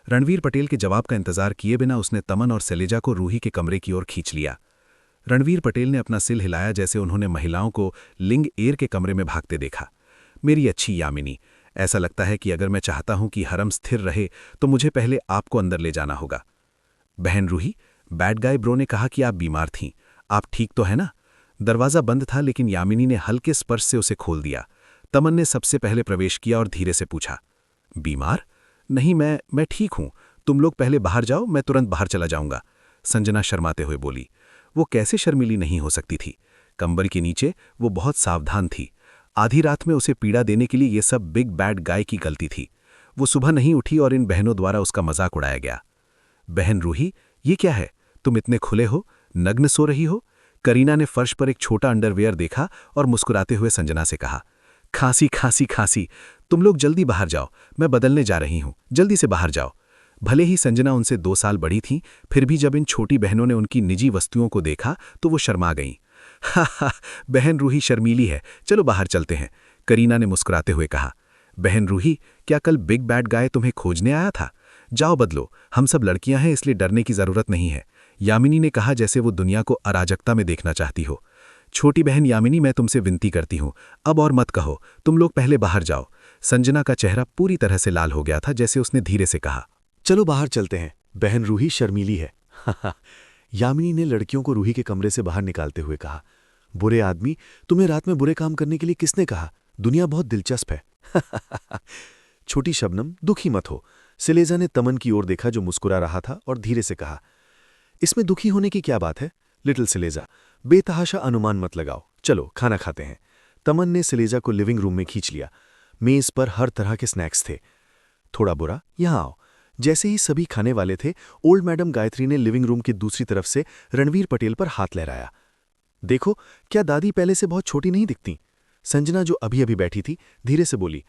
रणवीर पटेल के जवाब का इंतजार किए बिना उसने तमन और शैलेजा को रूही के कमरे की ओर खींच लिया। रणवीर पटेल ने अपना सिर हिलाया जैसे उन्होंने महिलाओं को लिंग एर के कमरे में भागते देखा। मेरी अच्छी यामिनी, ऐसा लगता है कि अगर मैं चाहता हूं कि हरम स्थिर रहे तो मुझे पहले आपको अंदर ले जाना होगा। बहन रूही, बैड गाय ब्रो ने कहा कि आप बीमार थीं, आप ठीक तो है ना? दरवाज़ा बंद था लेकिन यामिनी ने हल्के स्पर्श से उसे खोल दिया। तमन ने सबसे पहले प्रवेश किया और धीरे से पूछा, बीमार? नहीं, मैं ठीक हूं। तुम लोग पहले बाहर जाओ, मैं तुरंत बाहर चला जाऊंगा, संजना शर्माते हुए बोली। वो कैसे शर्मीली नहीं हो सकती थी? कंबल के नीचे वो बहुत सावधान थी। आधी रात में उसे पीड़ा देने के लिए ये सब बिग बैड गाय की गलती थी। वो सुबह नहीं उठी और इन बहनों द्वारा उसका मजाक उड़ाया गया। बहन रूही, ये क्या है? तुम इतने खुले हो, नग्न सो रही हो? करीना ने फर्श पर एक छोटा अंडरवेयर देखा और मुस्कुराते हुए संजना से कहा, खांसी खांसी खांसी, तुम लोग जल्दी बाहर जाओ, मैं बदलने जा रही हूं, जल्दी से बाहर जाओ। भले ही संजना उनसे 2 साल बड़ी थी, फिर भी जब इन छोटी बहनों ने उनकी निजी वस्तुओं को देखा तो वो शर्मा गईं। हा हा, बहन रूही शर्मीली है, चलो बाहर चलते हैं, करीना ने मुस्कुराते हुए कहा। बहन रूही, क्या कल बिग बैड गाय तुम्हें खोजने आया था? जाओ बदलो, हम सब लड़कियां हैं इसलिए डरने की जरूरत नहीं है, यामिनी ने कहा जैसे वो दुनिया को अराजकता में देखना चाहती हो। छोटी बहन यामिनी, मैं तुमसे विनती करती हूं, अब और मत कहो, तुम लोग पहले बाहर जाओ। संजना का चेहरा पूरी तरह से लाल हो गया था जैसे उसने धीरे से कहा, चलो बाहर चलते हैं, बहन रूही शर्मीली है। यामिनी ने लड़कियों को रूही के कमरे से बाहर निकालते हुए कहा, बुरे आदमी, तुम्हें रात में बुरे काम करने के लिए किसने कहा? दुनिया बहुत दिलचस्प है। छोटी शबनम, दुखी मत हो। शैलेजा ने तमन की ओर देखा जो मुस्कुरा रहा था और धीरे से कहा, इसमें दुखी होने की क्या बात है? लिटिल शैलेजा, बेतहाशा अनुमान मत लगाओ, चलो खाना खाते हैं। तमन ने शैलेजा को लिविंग रूम में खींच लिया। मेज पर हर तरह के स्नैक्स थे। थोड़ा बुरा, यहां आओ। जैसे ही सभी खाने वाले थे, ओल्ड मैडम गायत्री ने लिविंग रूम की दूसरी तरफ से रणवीर पटेल पर हाथ लहराया। देखो, क्या दादी पहले से बहुत छोटी नहीं दिखती? संजना जो अभी अभी बैठी थी धीरे से बोली,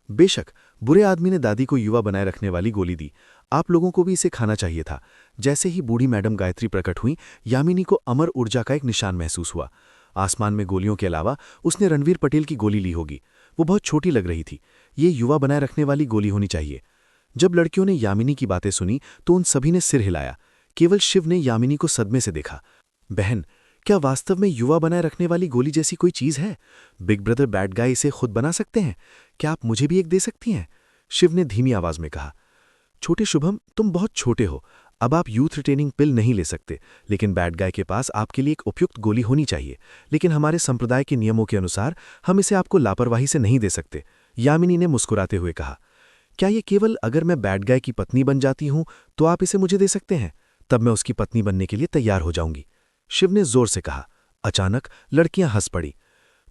बेशक बुरे आदमी ने दादी को युवा बनाए रखने वाली गोली दी, आप लोगों को भी इसे खाना चाहिए था। जैसे ही बूढ़ी मैडम गायत्री प्रकट हुई, यामिनी को अमर ऊर्जा का एक निशान महसूस हुआ। आसमान में गोलियों के अलावा उसने रणवीर पटेल की गोली ली होगी। वो बहुत छोटी लग रही थी, ये युवा बनाए रखने वाली गोली होनी चाहिए। जब लड़कियों ने यामिनी की बातें सुनी तो उन सभी ने सिर हिलाया। केवल शिव ने यामिनी को सदमे से देखा। बहन, क्या वास्तव में युवा बनाए रखने वाली गोली जैसी कोई चीज है? बिग ब्रदर बैड गाय इसे खुद बना सकते हैं, क्या आप मुझे भी एक दे सकती हैं? शिव ने धीमी आवाज में कहा। छोटे शुभम, तुम बहुत छोटे हो, अब आप यूथ रिटेनिंग पिल नहीं ले सकते, लेकिन बैड गाय के पास आपके लिए एक उपयुक्त गोली होनी चाहिए। लेकिन हमारे संप्रदाय के नियमों के अनुसार हम इसे आपको लापरवाही से नहीं दे सकते, यामिनी ने मुस्कुराते हुए कहा। क्या ये केवल अगर मैं बैड गाय की पत्नी बन जाती हूं तो आप इसे मुझे दे सकते हैं? तब मैं उसकी पत्नी बनने के लिए तैयार हो जाऊंगी, शिव ने जोर से कहा। अचानक लड़कियां हंस पड़ी।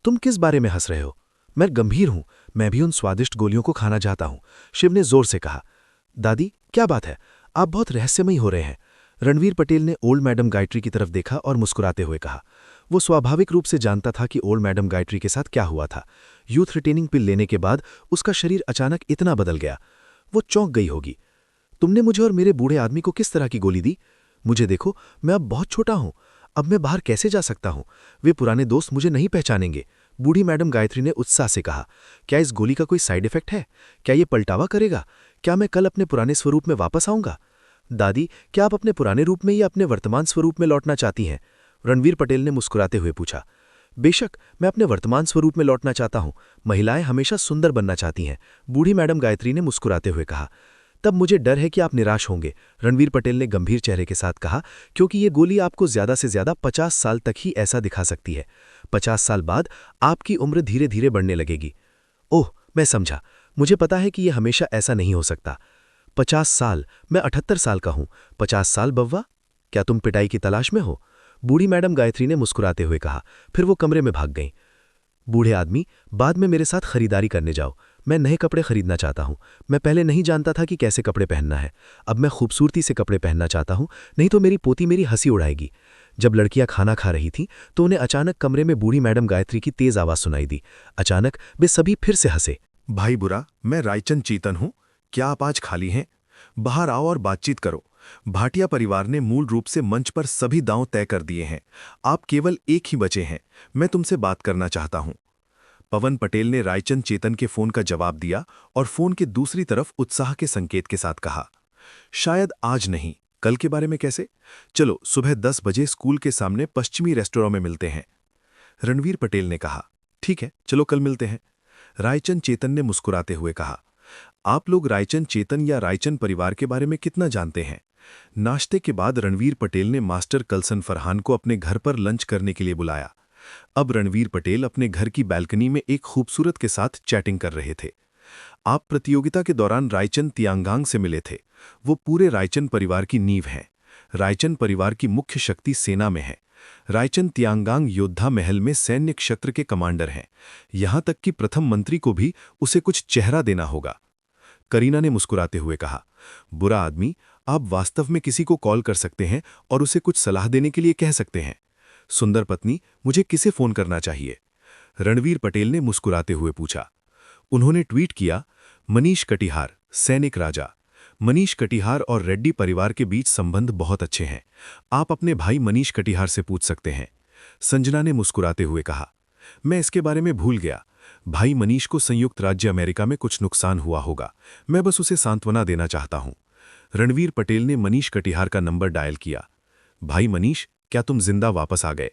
तुम किस बारे में हंस रहे हो? मैं गंभीर हूं, मैं भी उन स्वादिष्ट गोलियों को खाना चाहता हूं, शिव ने जोर से कहा। दादी, क्या बात है, आप बहुत रहस्यमयी हो रहे हैं। रणवीर पटेल ने ओल्ड मैडम गायत्री की तरफ देखा और मुस्कुराते हुए कहा। वो स्वाभाविक रूप से जानता था कि ओल्ड मैडम गायत्री के साथ क्या हुआ था। यूथ रिटेनिंग पिल लेने के बाद उसका शरीर अचानक इतना बदल गया। वो चौंक गई होगी। तुमने मुझे और मेरे बूढ़े आदमी को किस तरह की गोली दी? मुझे देखो, मैं अब बहुत छोटा हूं, अब मैं बाहर कैसे जा सकता हूं? वे पुराने दोस्त मुझे नहीं पहचानेंगे, बूढ़ी मैडम गायत्री ने उत्साह से कहा। क्या इस गोली का कोई साइड इफेक्ट है? क्या ये पलटावा करेगा? क्या मैं कल अपने पुराने स्वरूप में वापस आऊंगा? दादी, क्या आप अपने पुराने रूप में या अपने वर्तमान स्वरूप में लौटना चाहती हैं? रणवीर पटेल ने मुस्कुराते हुए पूछा। बेशक, मैं अपने वर्तमान स्वरूप में लौटना चाहता हूं। महिलाएं हमेशा सुंदर बनना चाहती हैं, बूढ़ी मैडम गायत्री ने मुस्कुराते हुए कहा। तब मुझे डर है कि आप निराश होंगे, रणवीर पटेल ने गंभीर चेहरे के साथ कहा, क्योंकि ये गोली आपको ज्यादा से ज्यादा 50 साल तक ही ऐसा दिखा सकती है। 50 साल बाद आपकी उम्र धीरे धीरे बढ़ने लगेगी। ओह, मैं समझा, मुझे पता है कि यह हमेशा ऐसा नहीं हो सकता। 50 साल, मैं 78 साल का हूं। 50 साल बव्वा, क्या तुम पिटाई की तलाश में हो? बूढ़ी मैडम गायत्री ने मुस्कुराते हुए कहा। फिर वो कमरे में भाग गईं। बूढ़े आदमी, बाद में मेरे साथ खरीदारी करने जाओ, मैं नए कपड़े खरीदना चाहता हूं। मैं पहले नहीं जानता था कि कैसे कपड़े पहनना है, अब मैं खूबसूरती से कपड़े पहनना चाहता हूं, नहीं तो मेरी पोती मेरी हंसी उड़ाएगी। जब लड़कियां खाना खा रही थीं तो उन्हें अचानक कमरे में बूढ़ी मैडम गायत्री की तेज आवाज सुनाई दी। अचानक वे सभी फिर से हंसे। भाई बुरा, मैं रायचंद चीतन हूं, क्या आप आज खाली हैं? बाहर आओ और बातचीत करो। भाटिया परिवार ने मूल रूप से मंच पर सभी दांव तय कर दिए हैं, आप केवल एक ही बचे हैं, मैं तुमसे बात करना चाहता हूं। पवन पटेल ने रायचंद चेतन के फोन का जवाब दिया और फोन के दूसरी तरफ उत्साह के संकेत के साथ कहा, शायद आज नहीं, कल के बारे में कैसे? चलो सुबह 10 बजे स्कूल के सामने पश्चिमी रेस्टोरेंट में मिलते हैं। रणवीर पटेल ने कहा, ठीक है, चलो कल मिलते हैं। रायचंद चेतन ने मुस्कुराते हुए कहा, आप लोग रायचंद चेतन या रायचंद परिवार के बारे में कितना जानते हैं? नाश्ते के बाद रणवीर पटेल ने मास्टर कलसन फरहान को अपने घर पर लंच करने के लिए बुलाया। अब रणवीर पटेल अपने घर की बैल्कनी में एक खूबसूरत के साथ चैटिंग कर रहे थे। आप प्रतियोगिता के दौरान रायचंद तियांगांग से मिले थे। वो पूरे रायचंद परिवार की नींव हैं। रायचंद परिवार की मुख्य शक्ति सेना में है। रायचंद तियांगांग योद्धा महल में सैन्य क्षेत्र के कमांडर हैं। यहां तक कि प्रथम मंत्री को भी उसे कुछ चेहरा देना होगा। करीना ने मुस्कुराते हुए कहा, बुरा आदमी, आप वास्तव में किसी को कॉल कर सकते हैं और उसे कुछ सलाह देने के लिए कह सकते हैं। सुंदर पत्नी, मुझे किसे फोन करना चाहिए? रणवीर पटेल ने मुस्कुराते हुए पूछा। उन्होंने ट्वीट किया, मनीष कटिहार, सैनिक राजा। मनीष कटिहार और रेड्डी परिवार के बीच संबंध बहुत अच्छे हैं। आप अपने भाई मनीष कटिहार से पूछ सकते हैं। संजना ने मुस्कुराते हुए कहा, मैं इसके बारे में भूल गया। भाई मनीष को संयुक्त राज्य अमेरिका में कुछ नुकसान हुआ होगा। मैं बस उसे सांत्वना देना चाहता हूं। रणवीर पटेल ने मनीष कटिहार का नंबर डायल किया। भाई मनीष, क्या तुम जिंदा वापस आ गए?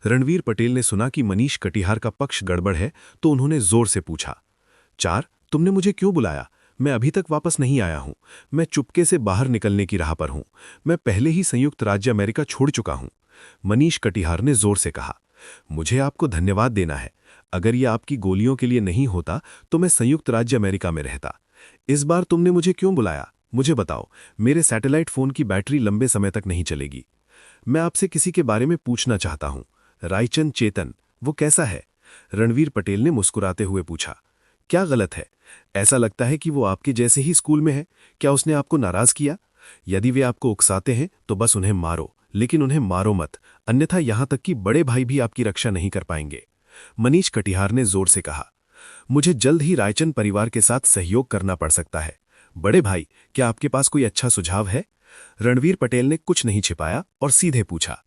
रणवीर पटेल ने सुना कि मनीष कटिहार का पक्ष गड़बड़ है तो उन्होंने जोर से पूछा, 4, तुमने मुझे क्यों बुलाया? मैं अभी तक वापस नहीं आया हूं। मैं चुपके से बाहर निकलने की राह पर हूं। मैं पहले ही संयुक्त राज्य अमेरिका छोड़ चुका हूं। मनीष कटिहार ने जोर से कहा, मुझे आपको धन्यवाद देना है। अगर यह आपकी गोलियों के लिए नहीं होता तो मैं संयुक्त राज्य अमेरिका में रहता। इस बार तुमने मुझे क्यों बुलाया? मुझे बताओ, मेरे सैटेलाइट फोन की बैटरी लंबे समय तक नहीं चलेगी। मैं आपसे किसी के बारे में पूछना चाहता हूं। रायचंद चेतन, वो कैसा है? रणवीर पटेल ने मुस्कुराते हुए पूछा। क्या गलत है? ऐसा लगता है कि वो आपके जैसे ही स्कूल में है। क्या उसने आपको नाराज किया? यदि वे आपको उकसाते हैं तो बस उन्हें मारो, लेकिन उन्हें मारो मत, अन्यथा यहां तक कि बड़े भाई भी आपकी रक्षा नहीं कर पाएंगे। मनीष कटिहार ने जोर से कहा, मुझे जल्द ही रायचंद परिवार के साथ सहयोग करना पड़ सकता है। बड़े भाई, क्या आपके पास कोई अच्छा सुझाव है? रणवीर पटेल ने कुछ नहीं छिपाया और सीधे पूछा,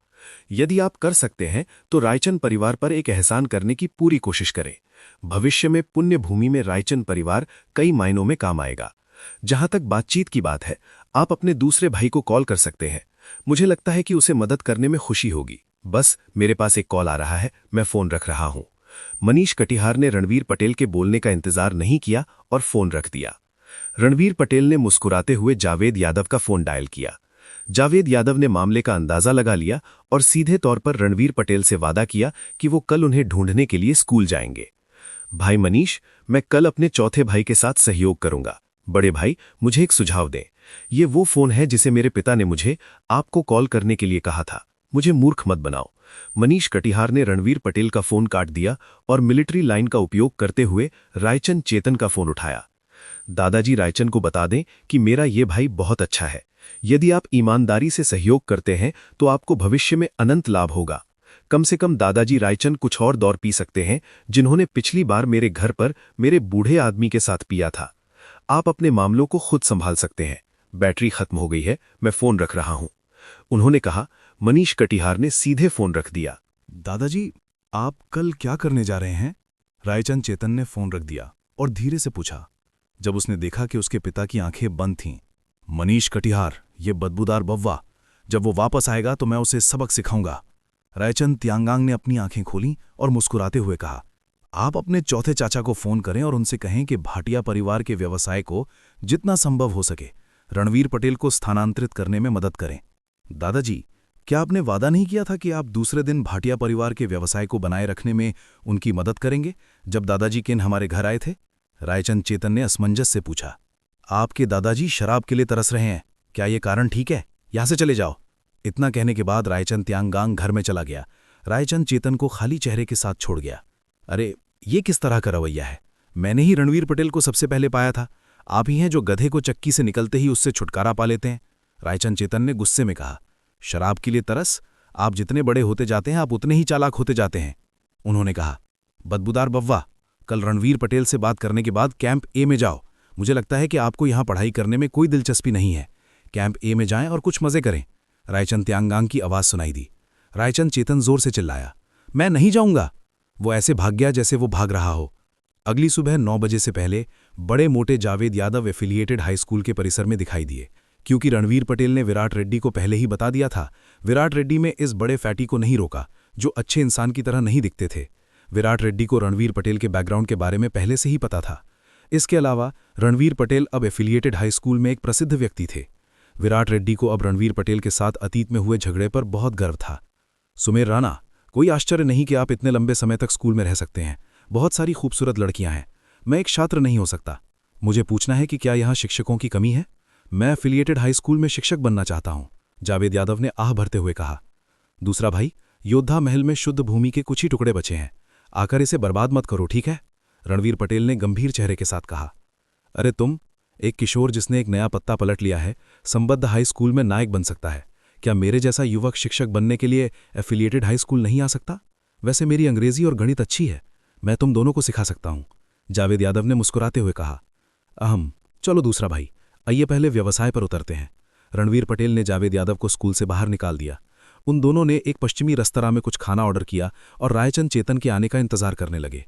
यदि आप कर सकते हैं तो रायचंद परिवार पर एक एहसान करने की पूरी कोशिश करें। भविष्य में पुण्य भूमि में रायचंद परिवार कई मायनों में काम आएगा। जहां तक बातचीत की बात है, आप अपने दूसरे भाई को कॉल कर सकते हैं। मुझे लगता है कि उसे मदद करने में खुशी होगी। बस मेरे पास एक कॉल आ रहा है, मैं फोन रख रहा हूं। मनीष कटिहार ने रणवीर पटेल के बोलने का इंतजार नहीं किया और फोन रख दिया। रणवीर पटेल ने मुस्कुराते हुए जावेद यादव का फोन डायल किया। जावेद यादव ने मामले का अंदाजा लगा लिया और सीधे तौर पर रणवीर पटेल से वादा किया कि वो कल उन्हें ढूंढने के लिए स्कूल जाएंगे। भाई मनीष, मैं कल अपने चौथे भाई के साथ सहयोग करूंगा। बड़े भाई, मुझे एक सुझाव दें। ये वो फोन है जिसे मेरे पिता ने मुझे आपको कॉल करने के लिए कहा था। मुझे मूर्ख मत बनाओ। मनीष कटिहार ने रणवीर पटेल का फोन काट दिया और मिलिट्री लाइन का उपयोग करते हुए रायचंद चेतन का फोन उठाया। दादाजी, रायचंद को बता दें कि मेरा ये भाई बहुत अच्छा है। यदि आप ईमानदारी से सहयोग करते हैं तो आपको भविष्य में अनंत लाभ होगा। कम से कम दादाजी रायचंद कुछ और दौर पी सकते हैं जिन्होंने पिछली बार मेरे घर पर मेरे बूढ़े आदमी के साथ पिया था। आप अपने मामलों को खुद संभाल सकते हैं। बैटरी खत्म हो गई है, मैं फोन रख रहा हूं, उन्होंने कहा। मनीष कटिहार ने सीधे फोन रख दिया। दादाजी, आप कल क्या करने जा रहे हैं? रायचंद चेतन ने फोन रख दिया और धीरे से पूछा, जब उसने देखा कि उसके पिता की आंखें बंद थीं। मनीष कटिहार, ये बदबूदार बव्वा, जब वो वापस आएगा तो मैं उसे सबक सिखाऊंगा। रायचंद तियांगांग ने अपनी आंखें खोलीं और मुस्कुराते हुए कहा, आप अपने चौथे चाचा को फोन करें और उनसे कहें कि भाटिया परिवार के व्यवसाय को जितना संभव हो सके रणवीर पटेल को स्थानांतरित करने में मदद करें। दादाजी, क्या आपने वादा नहीं किया था कि आप दूसरे दिन भाटिया परिवार के व्यवसाय को बनाए रखने में उनकी मदद करेंगे जब दादाजी किन हमारे घर आए थे? रायचंद चेतन ने असमंजस से पूछा। आपके दादाजी शराब के लिए तरस रहे हैं, क्या ये कारण ठीक है? यहां से चले जाओ। इतना कहने के बाद रायचंद तियांगांग घर में चला गया। रायचंद चेतन को खाली चेहरे के साथ छोड़ गया। अरे, ये किस तरह का रवैया है? मैंने ही रणवीर पटेल को सबसे पहले पाया था। आप ही हैं जो गधे को चक्की से निकलते ही उससे छुटकारा पा लेते हैं। रायचंद चेतन ने गुस्से में कहा। शराब के लिए तरस? आप जितने बड़े होते जाते हैं आप उतने ही चालाक होते जाते हैं, उन्होंने कहा। बदबूदार बव्वा, कल रणवीर पटेल से बात करने के बाद कैंप ए में जाओ। मुझे लगता है कि आपको यहां पढ़ाई करने में कोई दिलचस्पी नहीं है। कैंप ए में जाएं और कुछ मजे करें। रायचंद तियांगांग की आवाज सुनाई दी। रायचंद चेतन जोर से चिल्लाया, मैं नहीं जाऊंगा। वो ऐसे भाग गया जैसे वो भाग रहा हो। अगली सुबह 9 बजे से पहले बड़े मोटे Javed Yadav affiliated high school के परिसर में दिखाई दिए। क्योंकि रणवीर पटेल ने विराट रेड्डी को पहले ही बता दिया था, विराट रेड्डी में इस बड़े फैटी को नहीं रोका जो अच्छे इंसान की तरह नहीं दिखते थे। विराट रेड्डी को रणवीर पटेल के बैकग्राउंड के बारे में पहले से ही पता था। इसके अलावा रणवीर पटेल अब एफिलिएटेड हाई स्कूल में एक प्रसिद्ध व्यक्ति थे। विराट रेड्डी को अब रणवीर पटेल के साथ अतीत में हुए झगड़े पर बहुत गर्व था। सुमेर राणा, कोई आश्चर्य नहीं कि आप इतने लंबे समय तक स्कूल में रह सकते हैं। बहुत सारी खूबसूरत लड़कियां हैं। मैं एक छात्र नहीं हो सकता। मुझे पूछना है कि क्या यहाँ शिक्षकों की कमी है? मैं एफिलिएटेड हाई स्कूल में शिक्षक बनना चाहता हूँ, जावेद यादव ने आह भरते हुए कहा। दूसरा भाई, योद्धा महल में शुद्ध भूमि के कुछ ही टुकड़े बचे हैं, आकर इसे बर्बाद मत करो, ठीक है? रणवीर पटेल ने गंभीर चेहरे के साथ कहा। अरे तुम, एक किशोर जिसने एक नया पत्ता पलट लिया है, संबद्ध हाई स्कूल में नायक बन सकता है। क्या मेरे जैसा युवक शिक्षक बनने के लिए एफिलिएटेड हाई स्कूल नहीं आ सकता? वैसे मेरी अंग्रेजी और गणित अच्छी है, मैं तुम दोनों को सिखा सकता हूं, जावेद यादव ने मुस्कुराते हुए कहा। चलो दूसरा भाई, आइए पहले व्यवसाय पर उतरते हैं। रणवीर पटेल ने जावेद यादव को स्कूल से बाहर निकाल दिया। उन दोनों ने एक पश्चिमी रेस्तरां में कुछ खाना ऑर्डर किया और रायचंद चेतन के आने का इंतजार करने लगे।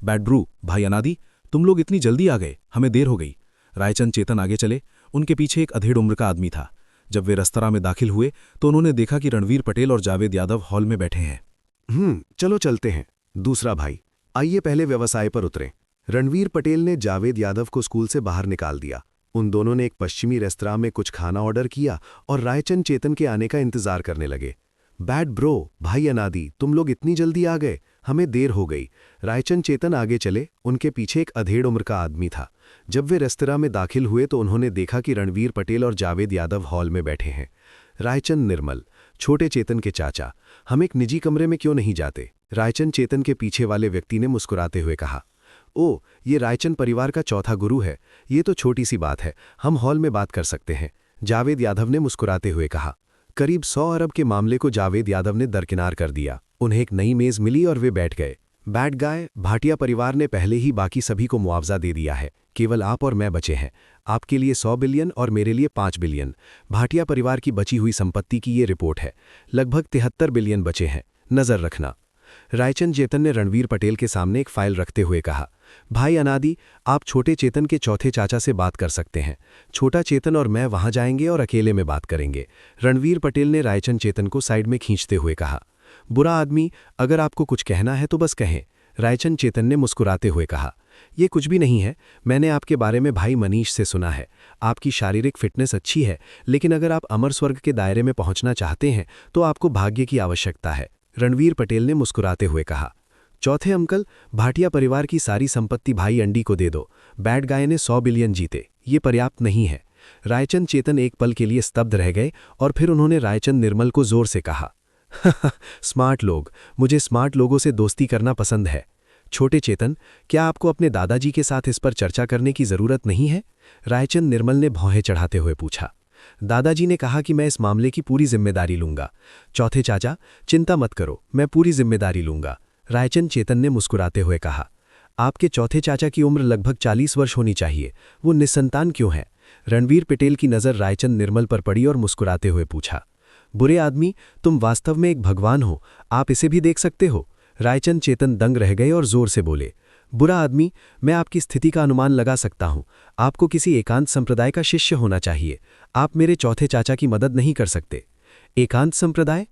बैड ब्रू, भाई अनादि, तुम लोग इतनी जल्दी आ गए, हमें देर हो गई। रायचंद चेतन आगे चले। उनके पीछे एक अधेड़ उम्र का आदमी था। जब वे रेस्तरां में दाखिल हुए तो उन्होंने देखा कि रणवीर पटेल और जावेद यादव हॉल में बैठे हैं। चलो चलते हैं। दूसरा भाई, आइए पहले व्यवसाय पर उतरें। रणवीर पटेल ने जावेद यादव को स्कूल से बाहर निकाल दिया। उन दोनों ने एक पश्चिमी रेस्तरां में कुछ खाना ऑर्डर किया और रायचंद चेतन के आने का इंतजार करने लगे। बैड ब्रो, भाई अनादि, तुम लोग इतनी जल्दी आ गए, हमें देर हो गई। रायचंद चेतन आगे चले। उनके पीछे एक अधेड़ उम्र का आदमी था। जब वे रेस्तरां में दाखिल हुए तो उन्होंने देखा कि रणवीर पटेल और जावेद यादव हॉल में बैठे हैं। रायचंद निर्मल, छोटे चेतन के चाचा, हम एक निजी कमरे में क्यों नहीं जाते? रायचंद चेतन के पीछे वाले व्यक्ति ने मुस्कुराते हुए कहा। ओ, ये रायचंद परिवार का चौथा गुरु है, ये तो छोटी सी बात है, हम हॉल में बात कर सकते हैं, जावेद यादव ने मुस्कुराते हुए कहा। करीब 100 अरब के मामले को जावेद यादव ने दरकिनार कर दिया। उन्हें एक नई मेज मिली और वे बैठ गए। बैड गाय, भाटिया परिवार ने पहले ही बाकी सभी को मुआवजा दे दिया है, केवल आप और मैं बचे हैं। आपके लिए 100 बिलियन और मेरे लिए 5 बिलियन। भाटिया परिवार की बची हुई संपत्ति की ये रिपोर्ट है। लगभग 73 बिलियन बचे हैं, नजर रखना। रायचंद चेतन ने रणवीर पटेल के सामने एक फाइल रखते हुए कहा। भाई अनादि, आप छोटे चेतन के चौथे चाचा से बात कर सकते हैं। छोटा चेतन और मैं वहां जाएंगे और अकेले में बात करेंगे, रणवीर पटेल ने रायचंद चेतन को साइड में खींचते हुए कहा। बुरा आदमी, अगर आपको कुछ कहना है तो बस कहें, रायचंद चेतन ने मुस्कुराते हुए कहा। ये कुछ भी नहीं है, मैंने आपके बारे में भाई मनीष से सुना है। आपकी शारीरिक फिटनेस अच्छी है, लेकिन अगर आप अमर स्वर्ग के दायरे में पहुंचना चाहते हैं तो आपको भाग्य की आवश्यकता है, रणवीर पटेल ने मुस्कुराते हुए कहा। चौथे अंकल, भाटिया परिवार की सारी संपत्ति भाई अंडी को दे दो। बैड गाय ने 100 बिलियन जीते, ये पर्याप्त नहीं है। रायचंद चेतन एक पल के लिए स्तब्ध रह गए और फिर उन्होंने रायचंद निर्मल को जोर से कहा। स्मार्ट लोग, मुझे स्मार्ट लोगों से दोस्ती करना पसंद है। छोटे चेतन, क्या आपको अपने दादाजी के साथ इस पर चर्चा करने की जरूरत नहीं है? रायचंद निर्मल ने भौहें चढ़ाते हुए पूछा। दादाजी ने कहा कि मैं इस मामले की पूरी जिम्मेदारी लूंगा। चौथे चाचा, चिंता मत करो, मैं पूरी जिम्मेदारी लूंगा, रायचंद चेतन ने मुस्कुराते हुए कहा। आपके चौथे चाचा की उम्र लगभग 40 वर्ष होनी चाहिए, वो निस्संतान क्यों है? रणवीर पटेल की नज़र रायचंद निर्मल पर पड़ी और मुस्कुराते हुए पूछा। बुरे आदमी, तुम वास्तव में एक भगवान हो, आप इसे भी देख सकते हो? रायचंद चेतन दंग रह गए और जोर से बोले। बुरा आदमी, मैं आपकी स्थिति का अनुमान लगा सकता हूं। आपको किसी एकांत संप्रदाय का शिष्य होना चाहिए। आप मेरे चौथे चाचा की मदद नहीं कर सकते। एकांत संप्रदाय?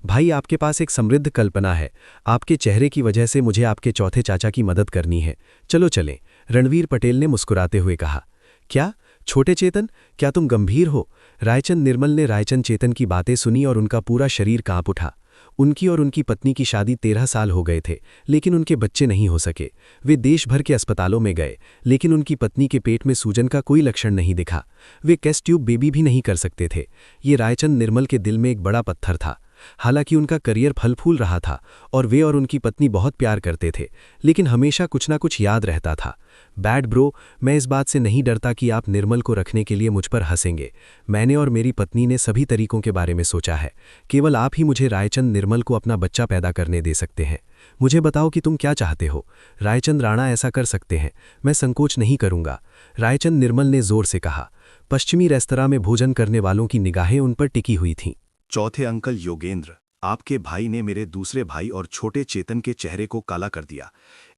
भाई, आपके पास एक समृद्ध कल्पना है। आपके चेहरे की वजह से मुझे आपके चौथे चाचा की मदद करनी है। चलो चलें, रणवीर पटेल ने मुस्कुराते हुए कहा। क्या छोटे चेतन, क्या तुम गंभीर हो? रायचंद निर्मल ने रायचंद चेतन की बातें सुनी और उनका पूरा शरीर कांप उठा। उनकी और उनकी पत्नी की शादी 13 साल हो गए थे, लेकिन उनके बच्चे नहीं हो सके। वे देश भर के अस्पतालों में गए, लेकिन उनकी पत्नी के पेट में सूजन का कोई लक्षण नहीं दिखा। वे टेस्ट ट्यूब बेबी भी नहीं कर सकते थे। ये रायचंद निर्मल के दिल में एक बड़ा पत्थर था। हालांकि उनका करियर फल फूल रहा था और वे और उनकी पत्नी बहुत प्यार करते थे, लेकिन हमेशा कुछ ना कुछ याद रहता था। बैड ब्रो, मैं इस बात से नहीं डरता कि आप निर्मल को रखने के लिए मुझ पर हंसेंगे। मैंने और मेरी पत्नी ने सभी तरीकों के बारे में सोचा है। केवल आप ही मुझे रायचंद निर्मल को अपना बच्चा पैदा करने दे सकते हैं। मुझे बताओ कि तुम क्या चाहते हो। रायचंद राणा ऐसा कर सकते हैं, मैं संकोच नहीं करूंगा, रायचंद निर्मल ने जोर से कहा। पश्चिमी रेस्तरां में भोजन करने वालों की निगाहें उन पर टिकी हुई थीं। चौथे अंकल योगेंद्र, आपके भाई ने मेरे दूसरे भाई और छोटे चेतन के चेहरे को काला कर दिया।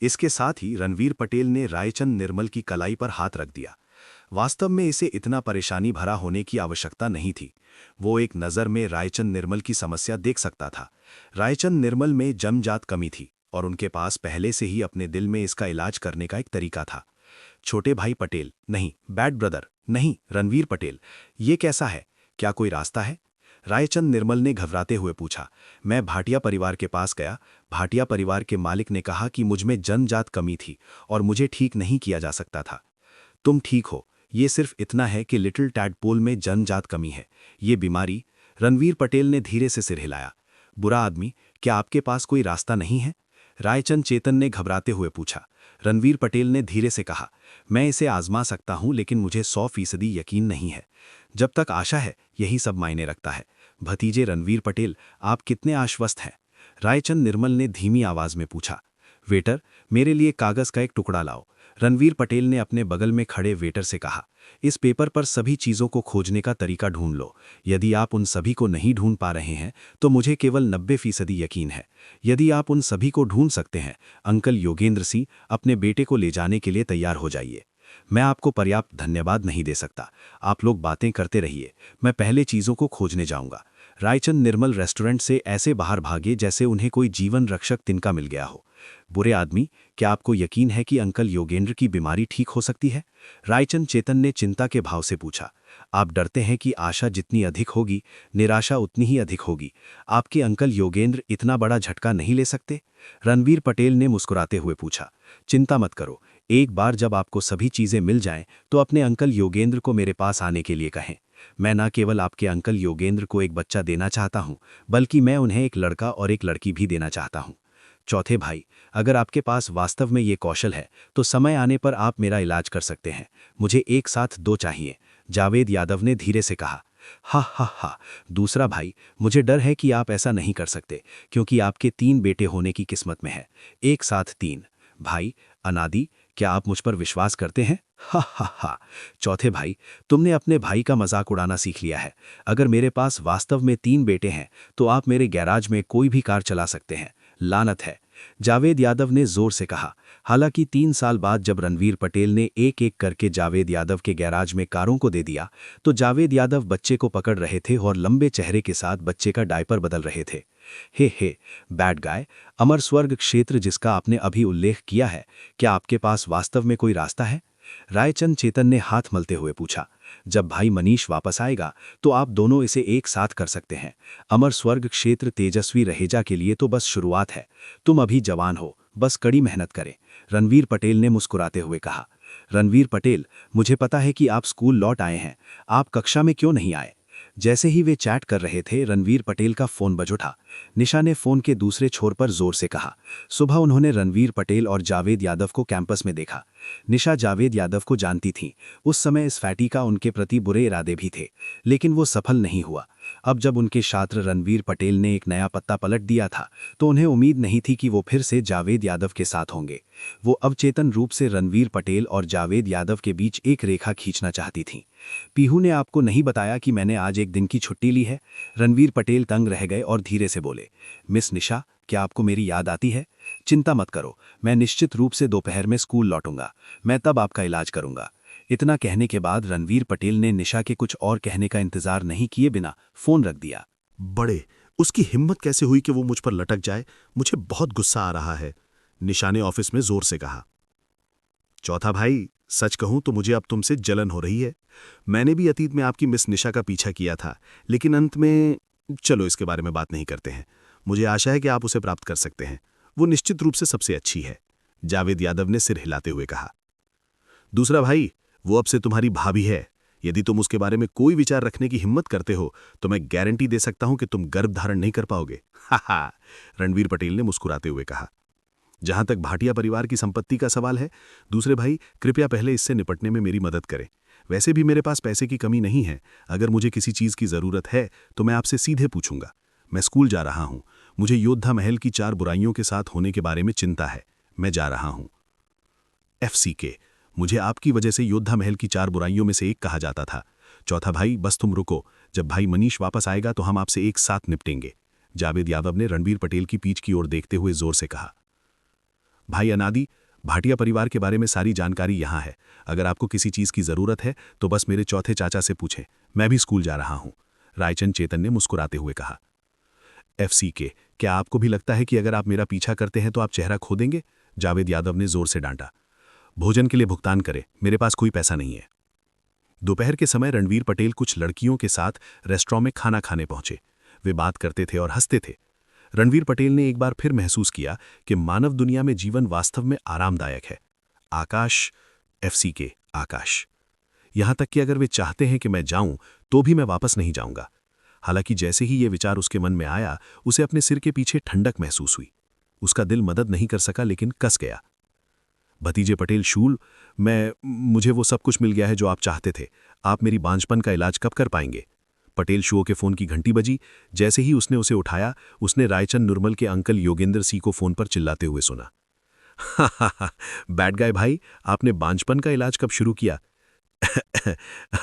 इसके साथ ही रणवीर पटेल ने रायचंद निर्मल की कलाई पर हाथ रख दिया। वास्तव में इसे इतना परेशानी भरा होने की आवश्यकता नहीं थी। वो एक नज़र में रायचंद निर्मल की समस्या देख सकता था। रायचंद निर्मल में जन्मजात कमी थी और उनके पास पहले से ही अपने दिल में इसका इलाज करने का एक तरीका था। छोटे भाई पटेल, नहीं, बैड ब्रदर, नहीं, रणवीर पटेल, ये कैसा है? क्या कोई रास्ता है? रायचंद निर्मल ने घबराते हुए पूछा। मैं भाटिया परिवार के पास गया। भाटिया परिवार के मालिक ने कहा कि मुझमें जन्मजात कमी थी और मुझे ठीक नहीं किया जा सकता था। तुम ठीक हो, ये सिर्फ इतना है कि लिटिल टैडपोल में जन्मजात कमी है। ये बीमारी। रणवीर पटेल ने धीरे से सिर हिलाया। बुरा आदमी, क्या आपके पास कोई रास्ता नहीं है? रायचंद चेतन ने घबराते हुए पूछा। रणवीर पटेल ने धीरे से कहा, मैं इसे आजमा सकता हूं, लेकिन मुझे 100% यकीन नहीं है। जब तक आशा है, यही सब मायने रखता है। भतीजे रणवीर पटेल, आप कितने आश्वस्त हैं? रायचंद निर्मल ने धीमी आवाज में पूछा। वेटर, मेरे लिए कागज का एक टुकड़ा लाओ। रणवीर पटेल ने अपने बगल में खड़े वेटर से कहा। इस पेपर पर सभी चीजों को खोजने का तरीका ढूंढ लो। यदि आप उन सभी को नहीं ढूंढ पा रहे हैं तो मुझे केवल 90% यकीन है। यदि आप उन सभी को ढूंढ सकते हैं, अंकल योगेंद्र सिंह, अपने बेटे को ले जाने के लिए तैयार हो जाइए। मैं आपको पर्याप्त धन्यवाद नहीं दे सकता। आप लोग बातें करते रहिए, मैं पहले चीजों को खोजने जाऊंगा। रायचंद निर्मल रेस्टोरेंट से ऐसे बाहर भागे जैसे उन्हें कोई जीवन रक्षक तिनका मिल गया हो। बुरे आदमी, क्या आपको यकीन है कि अंकल योगेंद्र की बीमारी ठीक हो सकती है? रायचंद चेतन ने चिंता के भाव से पूछा। आप डरते हैं कि आशा जितनी अधिक होगी, निराशा उतनी ही अधिक होगी। आपके अंकल योगेंद्र इतना बड़ा झटका नहीं ले सकते? रणवीर पटेल ने मुस्कुराते हुए पूछा। चिंता मत करो, एक बार जब आपको सभी चीजें मिल जाएं तो अपने अंकल योगेंद्र को मेरे पास आने के लिए कहें। मैं न केवल आपके अंकल योगेंद्र को एक बच्चा देना चाहता हूं, बल्कि मैं उन्हें एक लड़का और एक लड़की भी देना चाहता हूं। चौथे भाई, अगर आपके पास वास्तव में ये कौशल है तो समय आने पर आप मेरा इलाज कर सकते हैं। मुझे एक साथ 2 चाहिए, जावेद यादव ने धीरे से कहा। हा हा हा, दूसरा भाई, मुझे डर है कि आप ऐसा नहीं कर सकते, क्योंकि आपके 3 बेटे होने की किस्मत में है। एक साथ 3। भाई अनादि, क्या आप मुझ पर विश्वास करते हैं? हा हा हा। चौथे भाई, तुमने अपने भाई का मजाक उड़ाना सीख लिया है। अगर मेरे पास वास्तव में 3 बेटे हैं तो आप मेरे गैराज में कोई भी कार चला सकते हैं। लानत है, जावेद यादव ने जोर से कहा। हालांकि 3 साल बाद जब रणवीर पटेल ने एक एक करके जावेद यादव के गैराज में कारों को दे दिया तो जावेद यादव बच्चे को पकड़ रहे थे और लंबे चेहरे के साथ बच्चे का डायपर बदल रहे थे। हे बैड गाय, अमर स्वर्ग क्षेत्र जिसका आपने अभी उल्लेख किया है, क्या आपके पास वास्तव में कोई रास्ता है? रायचंद चेतन ने हाथ मलते हुए पूछा। जब भाई मनीष वापस आएगा तो आप दोनों इसे एक साथ कर सकते हैं। अमर स्वर्ग क्षेत्र तेजस्वी रहेजा के लिए तो बस शुरुआत है। तुम अभी जवान हो, बस कड़ी मेहनत करें, रणवीर पटेल ने मुस्कुराते हुए कहा। रणवीर पटेल, मुझे पता है कि आप स्कूल लौट आए हैं, आप कक्षा में क्यों नहीं आए? जैसे ही वे चैट कर रहे थे, रणवीर पटेल का फोन बज उठा। निशा ने फोन के दूसरे छोर पर जोर से कहा। सुबह उन्होंने रणवीर पटेल और जावेद यादव को कैंपस में देखा। निशा जावेद यादव को जानती थी। उस समय इस फैटी का उनके प्रति बुरे इरादे भी थे, लेकिन वो सफल नहीं हुआ। अब जब उनके छात्र रणवीर पटेल ने एक नया पत्ता पलट दिया था तो उन्हें उम्मीद नहीं थी कि वो फिर से जावेद यादव के साथ होंगे। वो अब चेतन रूप से रणवीर पटेल और जावेद यादव के बीच एक रेखा खींचना चाहती थीं। पीहू ने आपको नहीं बताया कि मैंने आज एक दिन की छुट्टी ली है? रणवीर पटेल तंग रह गए और धीरे से बोले। मिस निशा, क्या आपको मेरी याद आती है? चिंता मत करो, मैं निश्चित रूप से दोपहर में स्कूल लौटूंगा। मैं तब आपका इलाज करूंगा। इतना कहने के बाद रणवीर पटेल ने निशा के कुछ और कहने का इंतजार नहीं किए बिना फोन रख दिया। बड़े, उसकी हिम्मत कैसे हुई कि वो मुझ पर लटक जाए? मुझे बहुत गुस्सा आ रहा है, निशा ने ऑफिस में जोर से कहा। चौथा भाई, सच कहूं तो मुझे अब तुमसे जलन हो रही है। मैंने भी अतीत में आपकी मिस निशा का पीछा किया था, लेकिन अंत में चलो इसके बारे में बात नहीं करते हैं। मुझे आशा है कि आप उसे प्राप्त कर सकते हैं। वो निश्चित रूप से सबसे अच्छी है, जावेद यादव ने सिर हिलाते हुए कहा। दूसरा भाई, वो अब से तुम्हारी भाभी है। यदि तुम उसके बारे में कोई विचार रखने की हिम्मत करते हो तो मैं गारंटी दे सकता हूं कि तुम गर्भ धारण नहीं कर पाओगे। हा, रणवीर पटेल ने मुस्कुराते हुए कहा। जहां तक भाटिया परिवार की संपत्ति का सवाल है, दूसरे भाई, कृपया पहले इससे निपटने में मेरी मदद करें। वैसे भी मेरे पास पैसे की कमी नहीं है। अगर मुझे किसी चीज की जरूरत है तो मैं आपसे सीधे पूछूंगा। मैं स्कूल जा रहा हूं। मुझे योद्धा महल की 4 बुराइयों के साथ होने के बारे में चिंता है। मैं जा रहा हूं। FCK, मुझे आपकी वजह से योद्धा महल की 4 बुराइयों में से एक कहा जाता था। चौथा भाई, बस तुम रुको, जब भाई मनीष वापस आएगा तो हम आपसे एक साथ निपटेंगे। जावेद यादव ने रणवीर पटेल की पीठ की ओर देखते हुए जोर से कहा। भाई अनादि, भाटिया परिवार के बारे में सारी जानकारी यहाँ है। अगर आपको किसी चीज़ की ज़रूरत है तो बस मेरे चौथे चाचा से पूछें। मैं भी स्कूल जा रहा हूँ, रायचंद चेतन ने मुस्कुराते हुए कहा। FCK, क्या आपको भी लगता है कि अगर आप मेरा पीछा करते हैं तो आप चेहरा खो देंगे? जावेद यादव ने जोर से डांटा। भोजन के लिए भुगतान करें, मेरे पास कोई पैसा नहीं है। दोपहर के समय रणवीर पटेल कुछ लड़कियों के साथ रेस्टोरेंट में खाना खाने पहुंचे। वे बात करते थे और हंसते थे। रणवीर पटेल ने एक बार फिर महसूस किया कि मानव दुनिया में जीवन वास्तव में आरामदायक है। आकाश, FCK, आकाश। यहां तक कि अगर वे चाहते हैं कि मैं जाऊं तो भी मैं वापस नहीं जाऊंगा। हालांकि जैसे ही ये विचार उसके मन में आया, उसे अपने सिर के पीछे ठंडक महसूस हुई। उसका दिल मदद नहीं कर सका, लेकिन कस गया। भतीजे पटेल शूल, मुझे वो सब कुछ मिल गया है जो आप चाहते थे। आप मेरी बांझपन का इलाज कब कर पाएंगे? पटेल शुओ के फोन की घंटी बजी। जैसे ही उसने उसे उठाया, उसने रायचंद नुरमल के अंकल योगेंद्र सिंह को फोन पर चिल्लाते हुए सुना। बैड गाय भाई, आपने बांझपन का इलाज कब शुरू किया?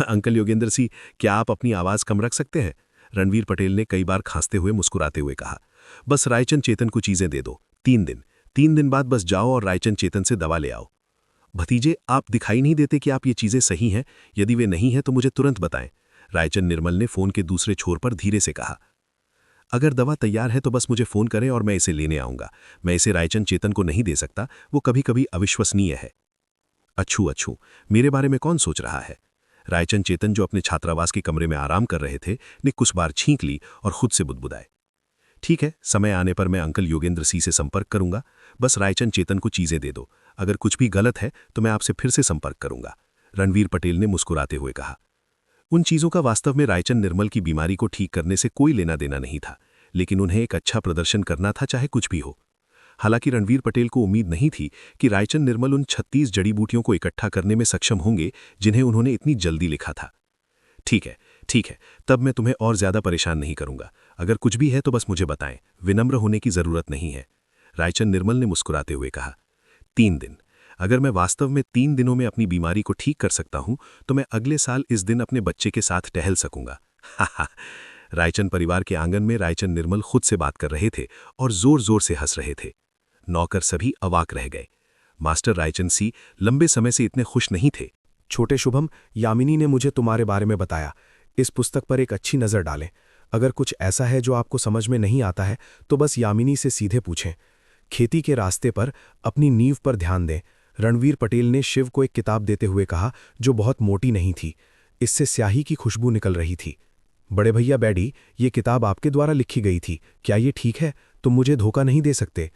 अंकल योगेंद्र सिंह, क्या आप अपनी आवाज कम रख सकते हैं? रणवीर पटेल ने कई बार खांसते हुए मुस्कुराते हुए कहा। बस रायचंद चेतन को चीजें दे दो। 3 दिन बाद बस जाओ और रायचंद चेतन से दवा ले आओ। भतीजे, आप दिखाई नहीं देते कि आप ये चीजें सही हैं? यदि वे नहीं हैं तो मुझे तुरंत बताएं। रायचंद निर्मल ने फोन के दूसरे छोर पर धीरे से कहा। अगर दवा तैयार है तो बस मुझे फोन करें और मैं इसे लेने आऊंगा। मैं इसे रायचंद चेतन को नहीं दे सकता, वो कभी कभी अविश्वसनीय है। अच्छू, मेरे बारे में कौन सोच रहा है? रायचंद चेतन, जो अपने छात्रावास के कमरे में आराम कर रहे थे, ने कुछ बार छींक ली और खुद से बुदबुदाए। ठीक है, समय आने पर मैं अंकल योगेंद्र सिंह से संपर्क करूंगा। बस रायचंद चेतन को चीजें दे दो। अगर कुछ भी गलत है तो मैं आपसे फिर से संपर्क करूंगा, रणवीर पटेल ने मुस्कुराते हुए कहा। उन चीजों का वास्तव में रायचंद निर्मल की बीमारी को ठीक करने से कोई लेना देना नहीं था, लेकिन उन्हें एक अच्छा प्रदर्शन करना था, चाहे कुछ भी हो। हालांकि रणवीर पटेल को उम्मीद नहीं थी कि रायचंद निर्मल उन 36 जड़ी बूटियों को इकट्ठा करने में सक्षम होंगे जिन्हें उन्होंने इतनी जल्दी लिखा था। ठीक है, तब मैं तुम्हें और ज्यादा परेशान नहीं करूंगा। अगर कुछ भी है तो बस मुझे बताएं, विनम्र होने की जरूरत नहीं है, रायचंद निर्मल ने मुस्कुराते हुए कहा। 3 दिन। अगर मैं वास्तव में 3 दिनों में अपनी बीमारी को ठीक कर सकता हूं तो मैं अगले साल इस दिन अपने बच्चे के साथ टहल सकूंगा। रायचंद परिवार के आंगन में रायचंद निर्मल खुद से बात कर रहे थे और जोर जोर से हंस रहे थे। नौकर सभी अवाक रह गए। मास्टर रायचंद सिंह लंबे समय से इतने खुश नहीं थे। छोटे शुभम, यामिनी ने मुझे तुम्हारे बारे में बताया। इस पुस्तक पर एक अच्छी नज़र डालें। अगर कुछ ऐसा है जो आपको समझ में नहीं आता है तो बस यामिनी से सीधे पूछें। खेती के रास्ते पर अपनी नींव पर ध्यान दें। रणवीर पटेल ने शिव को एक किताब देते हुए कहा, जो बहुत मोटी नहीं थी। इससे स्याही की खुशबू निकल रही थी। बड़े भैया बैडी, ये किताब आपके द्वारा लिखी गई थी, क्या ये ठीक है? तुम मुझे धोखा नहीं दे सकते।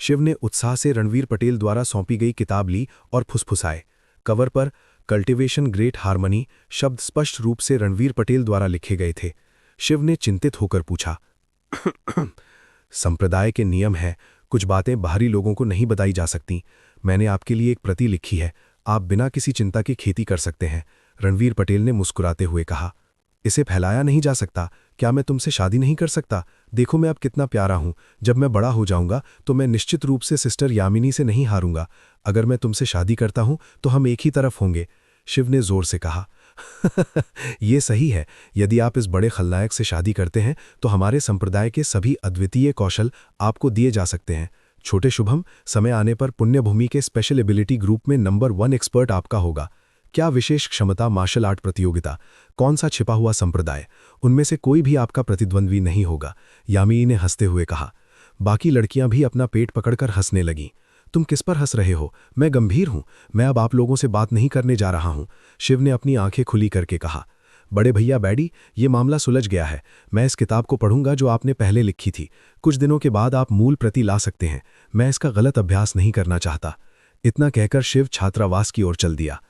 शिव ने उत्साह से रणवीर पटेल द्वारा सौंपी गई किताब ली और फुसफुसाए। कवर पर कल्टिवेशन ग्रेट हार्मनी शब्द स्पष्ट रूप से रणवीर पटेल द्वारा लिखे गए थे। शिव ने चिंतित होकर पूछा, संप्रदाय के नियम है, कुछ बातें बाहरी लोगों को नहीं बताई जा सकती। मैंने आपके लिए एक प्रति लिखी है, आप बिना किसी चिंता की खेती कर सकते हैं। रणवीर पटेल ने मुस्कुराते हुए कहा, इसे फैलाया नहीं जा सकता। क्या मैं तुमसे शादी नहीं कर सकता? देखो मैं अब कितना प्यारा हूं। जब मैं बड़ा हो जाऊंगा तो मैं निश्चित रूप से सिस्टर यामिनी से नहीं हारूंगा। अगर मैं तुमसे शादी करता हूं तो हम एक ही तरफ होंगे। शिव ने जोर से कहा, ये सही है। यदि आप इस बड़े खलनायक से शादी करते हैं तो हमारे संप्रदाय के सभी अद्वितीय कौशल आपको दिए जा सकते हैं। छोटे शुभम, समय आने पर पुण्यभूमि के स्पेशल एबिलिटी ग्रुप में नंबर 1 एक्सपर्ट आपका होगा। क्या विशेष क्षमता, मार्शल आर्ट प्रतियोगिता, कौन सा छिपा हुआ संप्रदाय, उनमें से कोई भी आपका प्रतिद्वंद्वी नहीं होगा। यामिनी ने हंसते हुए कहा। बाकी लड़कियां भी अपना पेट पकड़कर हंसने लगीं। तुम किस पर हंस रहे हो? मैं गंभीर हूं। मैं अब आप लोगों से बात नहीं करने जा रहा हूं। शिव ने अपनी आंखें खुली करके कहा। बड़े भैया बैडी, ये मामला सुलझ गया है। मैं इस किताब को पढ़ूंगा जो आपने पहले लिखी थी। कुछ दिनों के बाद आप मूल प्रति ला सकते हैं। मैं इसका गलत अभ्यास नहीं करना चाहता। इतना कहकर शिव छात्रावास की ओर चल दिया।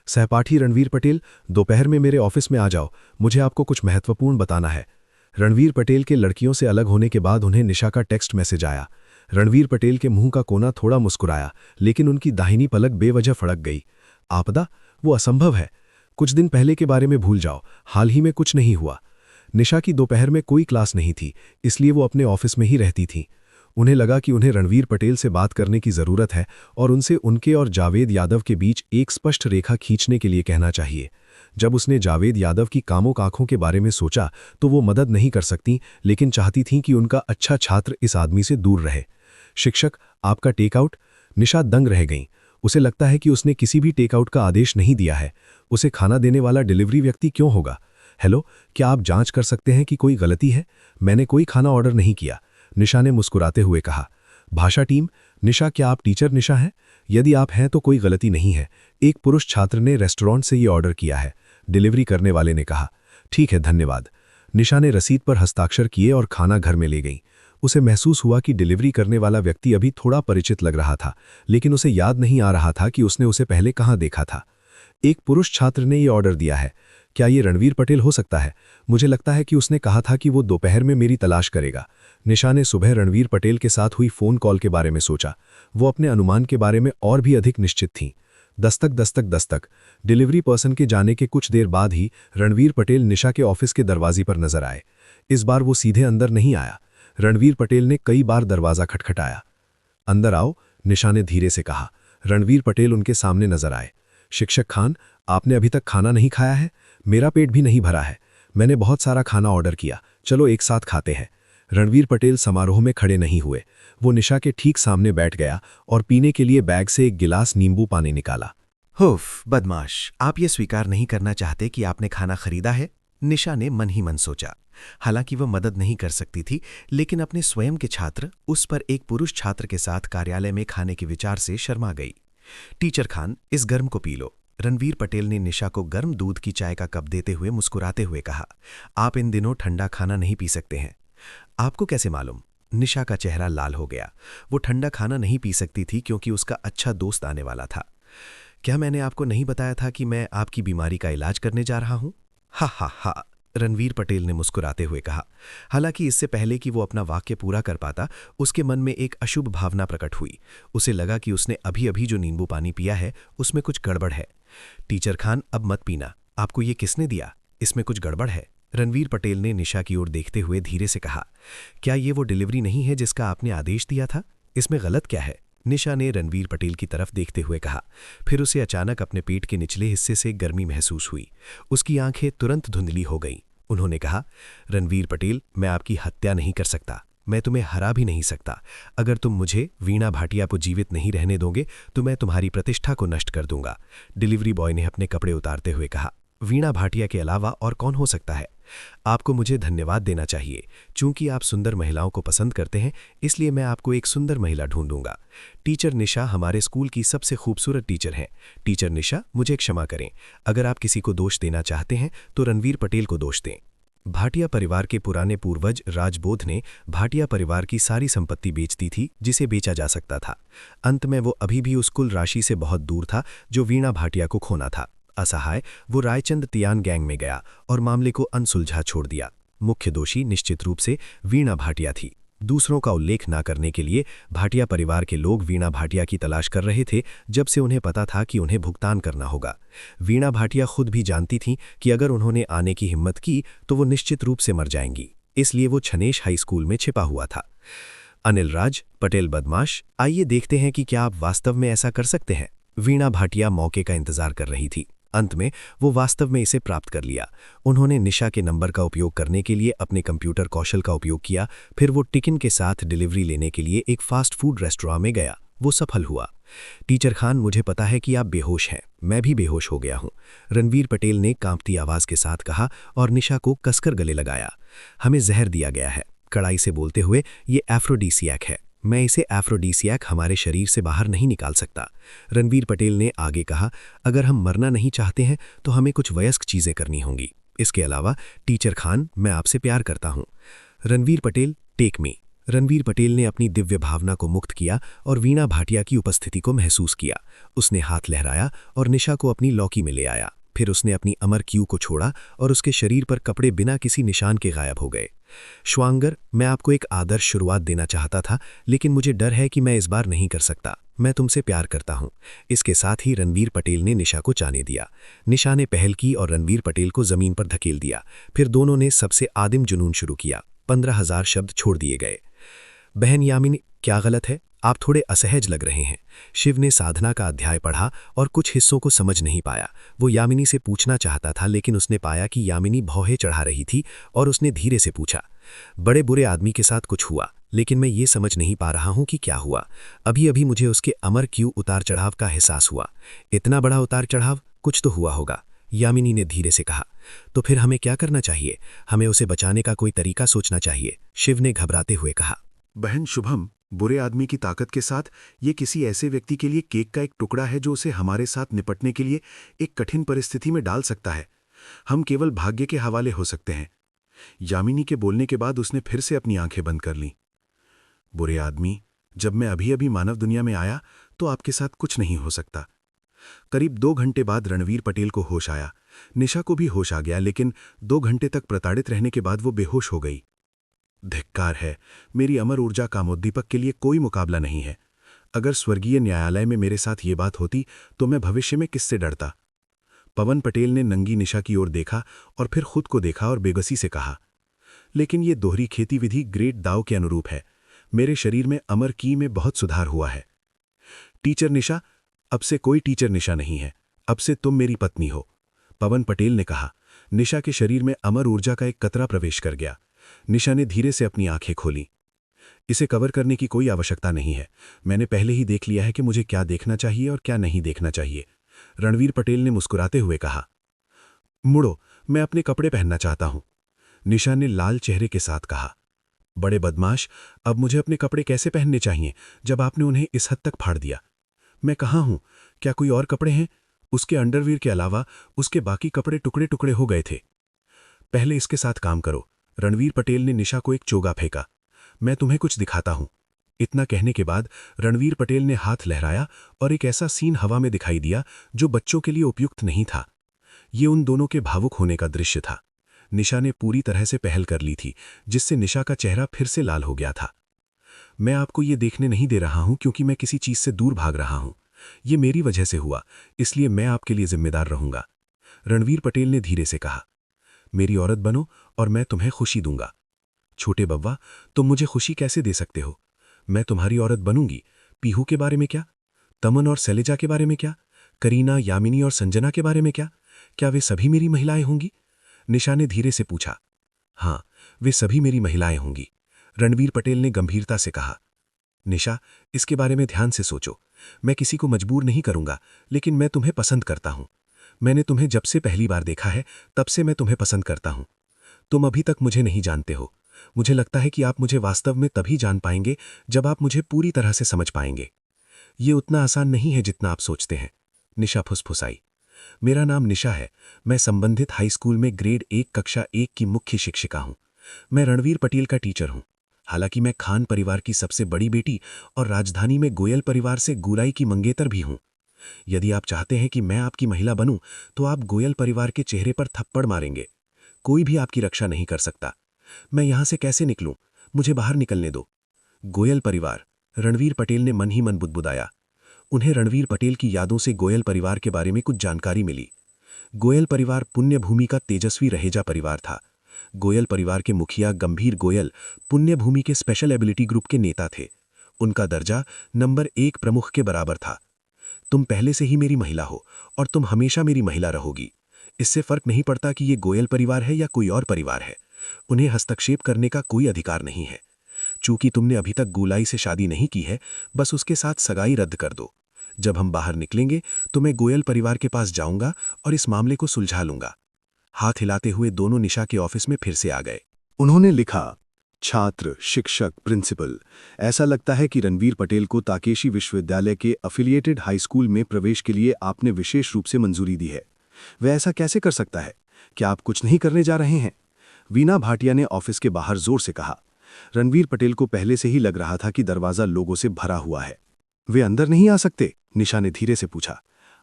सहपाठी रणवीर पटेल, दोपहर में मेरे ऑफिस में आ जाओ, मुझे आपको कुछ महत्वपूर्ण बताना है। रणवीर पटेल के लड़कियों से अलग होने के बाद उन्हें निशा का टेक्स्ट मैसेज आया। रणवीर पटेल के मुंह का कोना थोड़ा मुस्कुराया, लेकिन उनकी दाहिनी पलक बेवजह फड़क गई। आपदा? वो असंभव है। कुछ दिन पहले के बारे में भूल जाओ, हाल ही में कुछ नहीं हुआ। निशा की दोपहर में कोई क्लास नहीं थी, इसलिए वो अपने ऑफिस में ही रहती थी। उन्हें लगा कि उन्हें रणवीर पटेल से बात करने की ज़रूरत है और उनसे उनके और जावेद यादव के बीच एक स्पष्ट रेखा खींचने के लिए कहना चाहिए। जब उसने जावेद यादव की कामुक आंखों के बारे में सोचा तो वो मदद नहीं कर सकती, लेकिन चाहती थीं कि उनका अच्छा छात्र इस आदमी से दूर रहे। शिक्षक, आपका टेकआउट? निशा दंग रह गई। उसे लगता है कि उसने किसी भी टेकआउट का आदेश नहीं दिया है। उसे खाना देने वाला डिलीवरी व्यक्ति क्यों होगा? हेलो, क्या आप जांच कर सकते हैं कि कोई गलती है? मैंने कोई खाना ऑर्डर नहीं किया, निशा ने मुस्कुराते हुए कहा। भाषा टीम, निशा, क्या आप टीचर निशा हैं? यदि आप हैं तो कोई गलती नहीं है। एक पुरुष छात्र ने रेस्टोरेंट से ये ऑर्डर किया है, डिलीवरी करने वाले ने कहा। ठीक है, धन्यवाद। निशा ने रसीद पर हस्ताक्षर किए और खाना घर में ले गई। उसे महसूस हुआ कि डिलीवरी करने वाला व्यक्ति अभी थोड़ा परिचित लग रहा था, लेकिन उसे याद नहीं आ रहा था कि उसने उसे पहले कहाँ देखा था। एक पुरुष छात्र ने ये ऑर्डर दिया है। क्या ये रणवीर पटेल हो सकता है? मुझे लगता है कि उसने कहा था कि वो दोपहर में मेरी तलाश करेगा। निशा ने सुबह रणवीर पटेल के साथ हुई फ़ोन कॉल के बारे में सोचा। वो अपने अनुमान के बारे में और भी अधिक निश्चित थीं। दस्तक दस्तक दस्तक। डिलीवरी पर्सन के जाने के कुछ देर बाद ही रणवीर पटेल निशा के ऑफिस के दरवाजे पर नजर आए। इस बार वो सीधे अंदर नहीं आया। रणवीर पटेल ने कई बार दरवाज़ा खटखटाया। अंदर आओ, निशा ने धीरे से कहा। रणवीर पटेल उनके सामने नजर आए। शिक्षक खान, आपने अभी तक खाना नहीं खाया है? मेरा पेट भी नहीं भरा है। मैंने बहुत सारा खाना ऑर्डर किया, चलो एक साथ खाते हैं। रणवीर पटेल समारोह में खड़े नहीं हुए। वो निशा के ठीक सामने बैठ गया और पीने के लिए बैग से एक गिलास नींबू पानी निकाला। हुफ, बदमाश, आप ये स्वीकार नहीं करना चाहते कि आपने खाना खरीदा है? निशा ने मन ही मन सोचा। हालांकि वह मदद नहीं कर सकती थी, लेकिन अपने स्वयं के छात्र, उस पर एक पुरुष छात्र के साथ कार्यालय में खाने के विचार से शर्मा गई। टीचर खान, इस गर्म को पी लो। रणवीर पटेल ने निशा को गर्म दूध की चाय का कप देते हुए मुस्कुराते हुए कहा। आप इन दिनों ठंडा खाना नहीं पी सकते हैं। आपको कैसे मालूम? निशा का चेहरा लाल हो गया। वो ठंडा खाना नहीं पी सकती थी क्योंकि उसका अच्छा दोस्त आने वाला था। क्या मैंने आपको नहीं बताया था कि मैं आपकी बीमारी का इलाज करने जा रहा हूं? हा हा हा, रणवीर पटेल ने मुस्कुराते हुए कहा। हालांकि इससे पहले कि वो अपना वाक्य पूरा कर पाता, उसके मन में एक अशुभ भावना प्रकट हुई। उसे लगा कि उसने अभी अभी जो नींबू पानी पिया है उसमें कुछ गड़बड़ है। टीचर खान, अब मत पीना। आपको ये किसने दिया? इसमें कुछ गड़बड़ है। रणवीर पटेल ने निशा की ओर देखते हुए धीरे से कहा। क्या ये वो डिलीवरी नहीं है जिसका आपने आदेश दिया था? इसमें गलत क्या है? निशा ने रणवीर पटेल की तरफ देखते हुए कहा। फिर उसे अचानक अपने पेट के निचले हिस्से से गर्मी महसूस हुई। उसकी आंखें तुरंत धुंधली हो गईं। उन्होंने कहा, रणवीर पटेल, मैं आपकी हत्या नहीं कर सकता, मैं तुम्हें हरा भी नहीं सकता। अगर तुम मुझे, वीणा भाटिया को जीवित नहीं रहने दोगे तो मैं तुम्हारी प्रतिष्ठा को नष्ट कर दूंगा। डिलीवरी बॉय ने अपने कपड़े उतारते हुए कहा। वीणा भाटिया के अलावा और कौन हो सकता है? आपको मुझे धन्यवाद देना चाहिए। चूंकि आप सुंदर महिलाओं को पसंद करते हैं, इसलिए मैं आपको एक सुंदर महिला ढूंढूंगा। टीचर निशा हमारे स्कूल की सबसे खूबसूरत टीचर हैं। टीचर निशा, मुझे क्षमा करें। अगर आप किसी को दोष देना चाहते हैं तो रणवीर पटेल को दोष दें। भाटिया परिवार के पुराने पूर्वज राजबोध ने भाटिया परिवार की सारी संपत्ति बेच दी थी जिसे बेचा जा सकता था। अंत में वो अभी भी उस कुल राशि से बहुत दूर था जो वीणा भाटिया को खोना था। असहाय वो रायचंद तियान गैंग में गया और मामले को अनसुलझा छोड़ दिया। मुख्य दोषी निश्चित रूप से वीणा भाटिया थी। दूसरों का उल्लेख न करने के लिए भाटिया परिवार के लोग वीणा भाटिया की तलाश कर रहे थे, जब से उन्हें पता था कि उन्हें भुगतान करना होगा। वीणा भाटिया खुद भी जानती थीं कि अगर उन्होंने आने की हिम्मत की तो वो निश्चित रूप से मर जाएंगी। इसलिए वो छनेश हाई स्कूल में छिपा हुआ था। अनिल राज, पटेल बदमाश, आइए देखते हैं कि क्या आप वास्तव में ऐसा कर सकते हैं। वीणा भाटिया मौके का इंतजार कर रही थी। अंत में वो वास्तव में इसे प्राप्त कर लिया। उन्होंने निशा के नंबर का उपयोग करने के लिए अपने कंप्यूटर कौशल का उपयोग किया। फिर वो टिकिन के साथ डिलीवरी लेने के लिए एक फास्ट फूड रेस्टोरेंट में गया। वो सफल हुआ। टीचर खान, मुझे पता है कि आप बेहोश हैं। मैं भी बेहोश हो गया हूं, रणवीर पटेल ने कांपती आवाज के साथ कहा और निशा को कसकर गले लगाया। हमें जहर दिया गया है, कड़ाई से बोलते हुए। ये एफ्रोडीसियक है। मैं इसे एफ्रोडीसियक हमारे शरीर से बाहर नहीं निकाल सकता। रणवीर पटेल ने आगे कहा, अगर हम मरना नहीं चाहते हैं तो हमें कुछ वयस्क चीजें करनी होंगी। इसके अलावा टीचर खान, मैं आपसे प्यार करता हूं। Ranveer Patel, take me. रणवीर पटेल ने अपनी दिव्य भावना को मुक्त किया और वीणा भाटिया की उपस्थिति को महसूस किया। उसने हाथ लहराया और निशा को अपनी लौकी में ले आया। फिर उसने अपनी अमर क्यू को छोड़ा और उसके शरीर पर कपड़े बिना किसी निशान के गायब हो गए। श्वांगर, मैं आपको एक आदर्श शुरुआत देना चाहता था, लेकिन मुझे डर है कि मैं इस बार नहीं कर सकता। मैं तुमसे प्यार करता हूं। इसके साथ ही रणवीर पटेल ने निशा को जाने दिया। निशा ने पहल की और रणवीर पटेल को जमीन पर धकेल दिया। फिर दोनों ने सबसे आदिम जुनून शुरू किया। 15,000 शब्द छोड़ दिए गए। बहन यामिनी, क्या गलत है? आप थोड़े असहज लग रहे हैं। शिव ने साधना का अध्याय पढ़ा और कुछ हिस्सों को समझ नहीं पाया। वो यामिनी से पूछना चाहता था, लेकिन उसने पाया कि यामिनी भौहें चढ़ा रही थी और उसने धीरे से पूछा, बड़े बुरे आदमी के साथ कुछ हुआ, लेकिन मैं ये समझ नहीं पा रहा हूं कि क्या हुआ। अभी अभी मुझे उसके अमर क्यों उतार चढ़ाव का एहसास हुआ। इतना बड़ा उतार चढ़ाव, कुछ तो हुआ होगा। यामिनी ने धीरे से कहा, तो फिर हमें क्या करना चाहिए? हमें उसे बचाने का कोई तरीका सोचना चाहिए, शिव ने घबराते हुए कहा। बहन शुभम, बुरे आदमी की ताकत के साथ ये किसी ऐसे व्यक्ति के लिए केक का एक टुकड़ा है जो उसे हमारे साथ निपटने के लिए एक कठिन परिस्थिति में डाल सकता है। हम केवल भाग्य के हवाले हो सकते हैं। यामिनी के बोलने के बाद उसने फिर से अपनी आंखें बंद कर लीं। बुरे आदमी, जब मैं अभी अभी मानव दुनिया में आया तो आपके साथ कुछ नहीं हो सकता। करीब 2 घंटे बाद रणवीर पटेल को होश आया। निशा को भी होश आ गया, लेकिन 2 घंटे तक प्रताड़ित रहने के बाद वो बेहोश हो गई। धिक्कार है, मेरी अमर ऊर्जा कामोद्दीपक के लिए कोई मुकाबला नहीं है। अगर स्वर्गीय न्यायालय में मेरे साथ ये बात होती तो मैं भविष्य में किससे डरता? पवन पटेल ने नंगी निशा की ओर देखा और फिर खुद को देखा और बेबसी से कहा, लेकिन ये दोहरी खेती विधि ग्रेट दाव के अनुरूप है। मेरे शरीर में अमर की में बहुत सुधार हुआ है। टीचर निशा, अब से कोई टीचर निशा नहीं है, अब से तुम मेरी पत्नी हो, पवन पटेल ने कहा। निशा के शरीर में अमर ऊर्जा का एक कतरा प्रवेश कर गया। निशा ने धीरे से अपनी आंखें खोली। इसे कवर करने की कोई आवश्यकता नहीं है। मैंने पहले ही देख लिया है कि मुझे क्या देखना चाहिए और क्या नहीं देखना चाहिए, रणवीर पटेल ने मुस्कुराते हुए कहा। मुड़ो, मैं अपने कपड़े पहनना चाहता हूं, निशा ने लाल चेहरे के साथ कहा। बड़े बदमाश, अब मुझे अपने कपड़े कैसे पहनने चाहिए जब आपने उन्हें इस हद तक फाड़ दिया? मैं कहाँ हूं? क्या कोई और कपड़े हैं? उसके अंडरवियर के अलावा उसके बाकी कपड़े टुकड़े टुकड़े हो गए थे। पहले इसके साथ काम करो, रणवीर पटेल ने निशा को एक चोगा फेंका। मैं तुम्हें कुछ दिखाता हूं। इतना कहने के बाद रणवीर पटेल ने हाथ लहराया और एक ऐसा सीन हवा में दिखाई दिया जो बच्चों के लिए उपयुक्त नहीं था। ये उन दोनों के भावुक होने का दृश्य था। निशा ने पूरी तरह से पहल कर ली थी, जिससे निशा का चेहरा फिर से लाल हो गया था। मैं आपको ये देखने नहीं दे रहा हूं क्योंकि मैं किसी चीज से दूर भाग रहा हूं। ये मेरी वजह से हुआ, इसलिए मैं आपके लिए जिम्मेदार रहूंगा, रणवीर पटेल ने धीरे से कहा। मेरी औरत बनो और मैं तुम्हें खुशी दूंगा। छोटे बव्वा, तुम मुझे खुशी कैसे दे सकते हो? मैं तुम्हारी औरत बनूंगी। पीहू के बारे में क्या? तमन और शैलेजा के बारे में क्या? करीना, यामिनी और संजना के बारे में क्या? क्या वे सभी मेरी महिलाएं होंगी? निशा ने धीरे से पूछा। हाँ, वे सभी मेरी महिलाएं होंगी, रणवीर पटेल ने गंभीरता से कहा। निशा, इसके बारे में ध्यान से सोचो। मैं किसी को मजबूर नहीं करूंगा, लेकिन मैं तुम्हें पसंद करता हूं। मैंने तुम्हें जब से पहली बार देखा है तब से मैं तुम्हें पसंद करता हूं। तुम अभी तक मुझे नहीं जानते हो। मुझे लगता है कि आप मुझे वास्तव में तभी जान पाएंगे जब आप मुझे पूरी तरह से समझ पाएंगे। ये उतना आसान नहीं है जितना आप सोचते हैं, निशा फुसफुसाई। मेरा नाम निशा है। मैं संबंधित हाई स्कूल में ग्रेड 1 कक्षा 1 की मुख्य शिक्षिका हूं। मैं रणवीर पटेल का टीचर हूं। हालांकि मैं खान परिवार की सबसे बड़ी बेटी और राजधानी में गोयल परिवार से गुराई की मंगेतर भी हूं। यदि आप चाहते हैं कि मैं आपकी महिला बनूं, तो आप गोयल परिवार के चेहरे पर थप्पड़ मारेंगे। कोई भी आपकी रक्षा नहीं कर सकता। मैं यहां से कैसे निकलूं? मुझे बाहर निकलने दो। गोयल परिवार, रणवीर पटेल ने मन ही मन बुदबुदाया। उन्हें रणवीर पटेल की यादों से गोयल परिवार के बारे में कुछ जानकारी मिली। गोयल परिवार पुण्य भूमि का तेजस्वी रहेजा परिवार था। गोयल परिवार के मुखिया गंभीर गोयल पुण्य भूमि के स्पेशल एबिलिटी ग्रुप के नेता थे। उनका दर्जा नंबर 1 प्रमुख के बराबर था। तुम पहले से ही मेरी महिला हो और तुम हमेशा मेरी महिला रहोगी। इससे फर्क नहीं पड़ता कि ये गोयल परिवार है या कोई और परिवार है। उन्हें हस्तक्षेप करने का कोई अधिकार नहीं है। चूंकि तुमने अभी तक गुलाई से शादी नहीं की है, बस उसके साथ सगाई रद्द कर दो। जब हम बाहर निकलेंगे तो मैं गोयल परिवार के पास जाऊंगा और इस मामले को सुलझा लूंगा। हाथ हिलाते हुए दोनों निशा के ऑफिस में फिर से आ गए। उन्होंने लिखा, छात्र, शिक्षक, प्रिंसिपल, ऐसा लगता है कि रणवीर पटेल को ताकेशी विश्वविद्यालय के अफिलिएटेड हाई स्कूल में प्रवेश के लिए आपने विशेष रूप से मंजूरी दी है। वह ऐसा कैसे कर सकता है? क्या आप कुछ नहीं करने जा रहे हैं? वीना भाटिया ने ऑफिस के बाहर जोर से कहा। रणवीर पटेल को पहले से ही लग रहा था कि दरवाजा लोगों से भरा हुआ है। वे अंदर नहीं आ सकते? निशा ने धीरे से पूछा।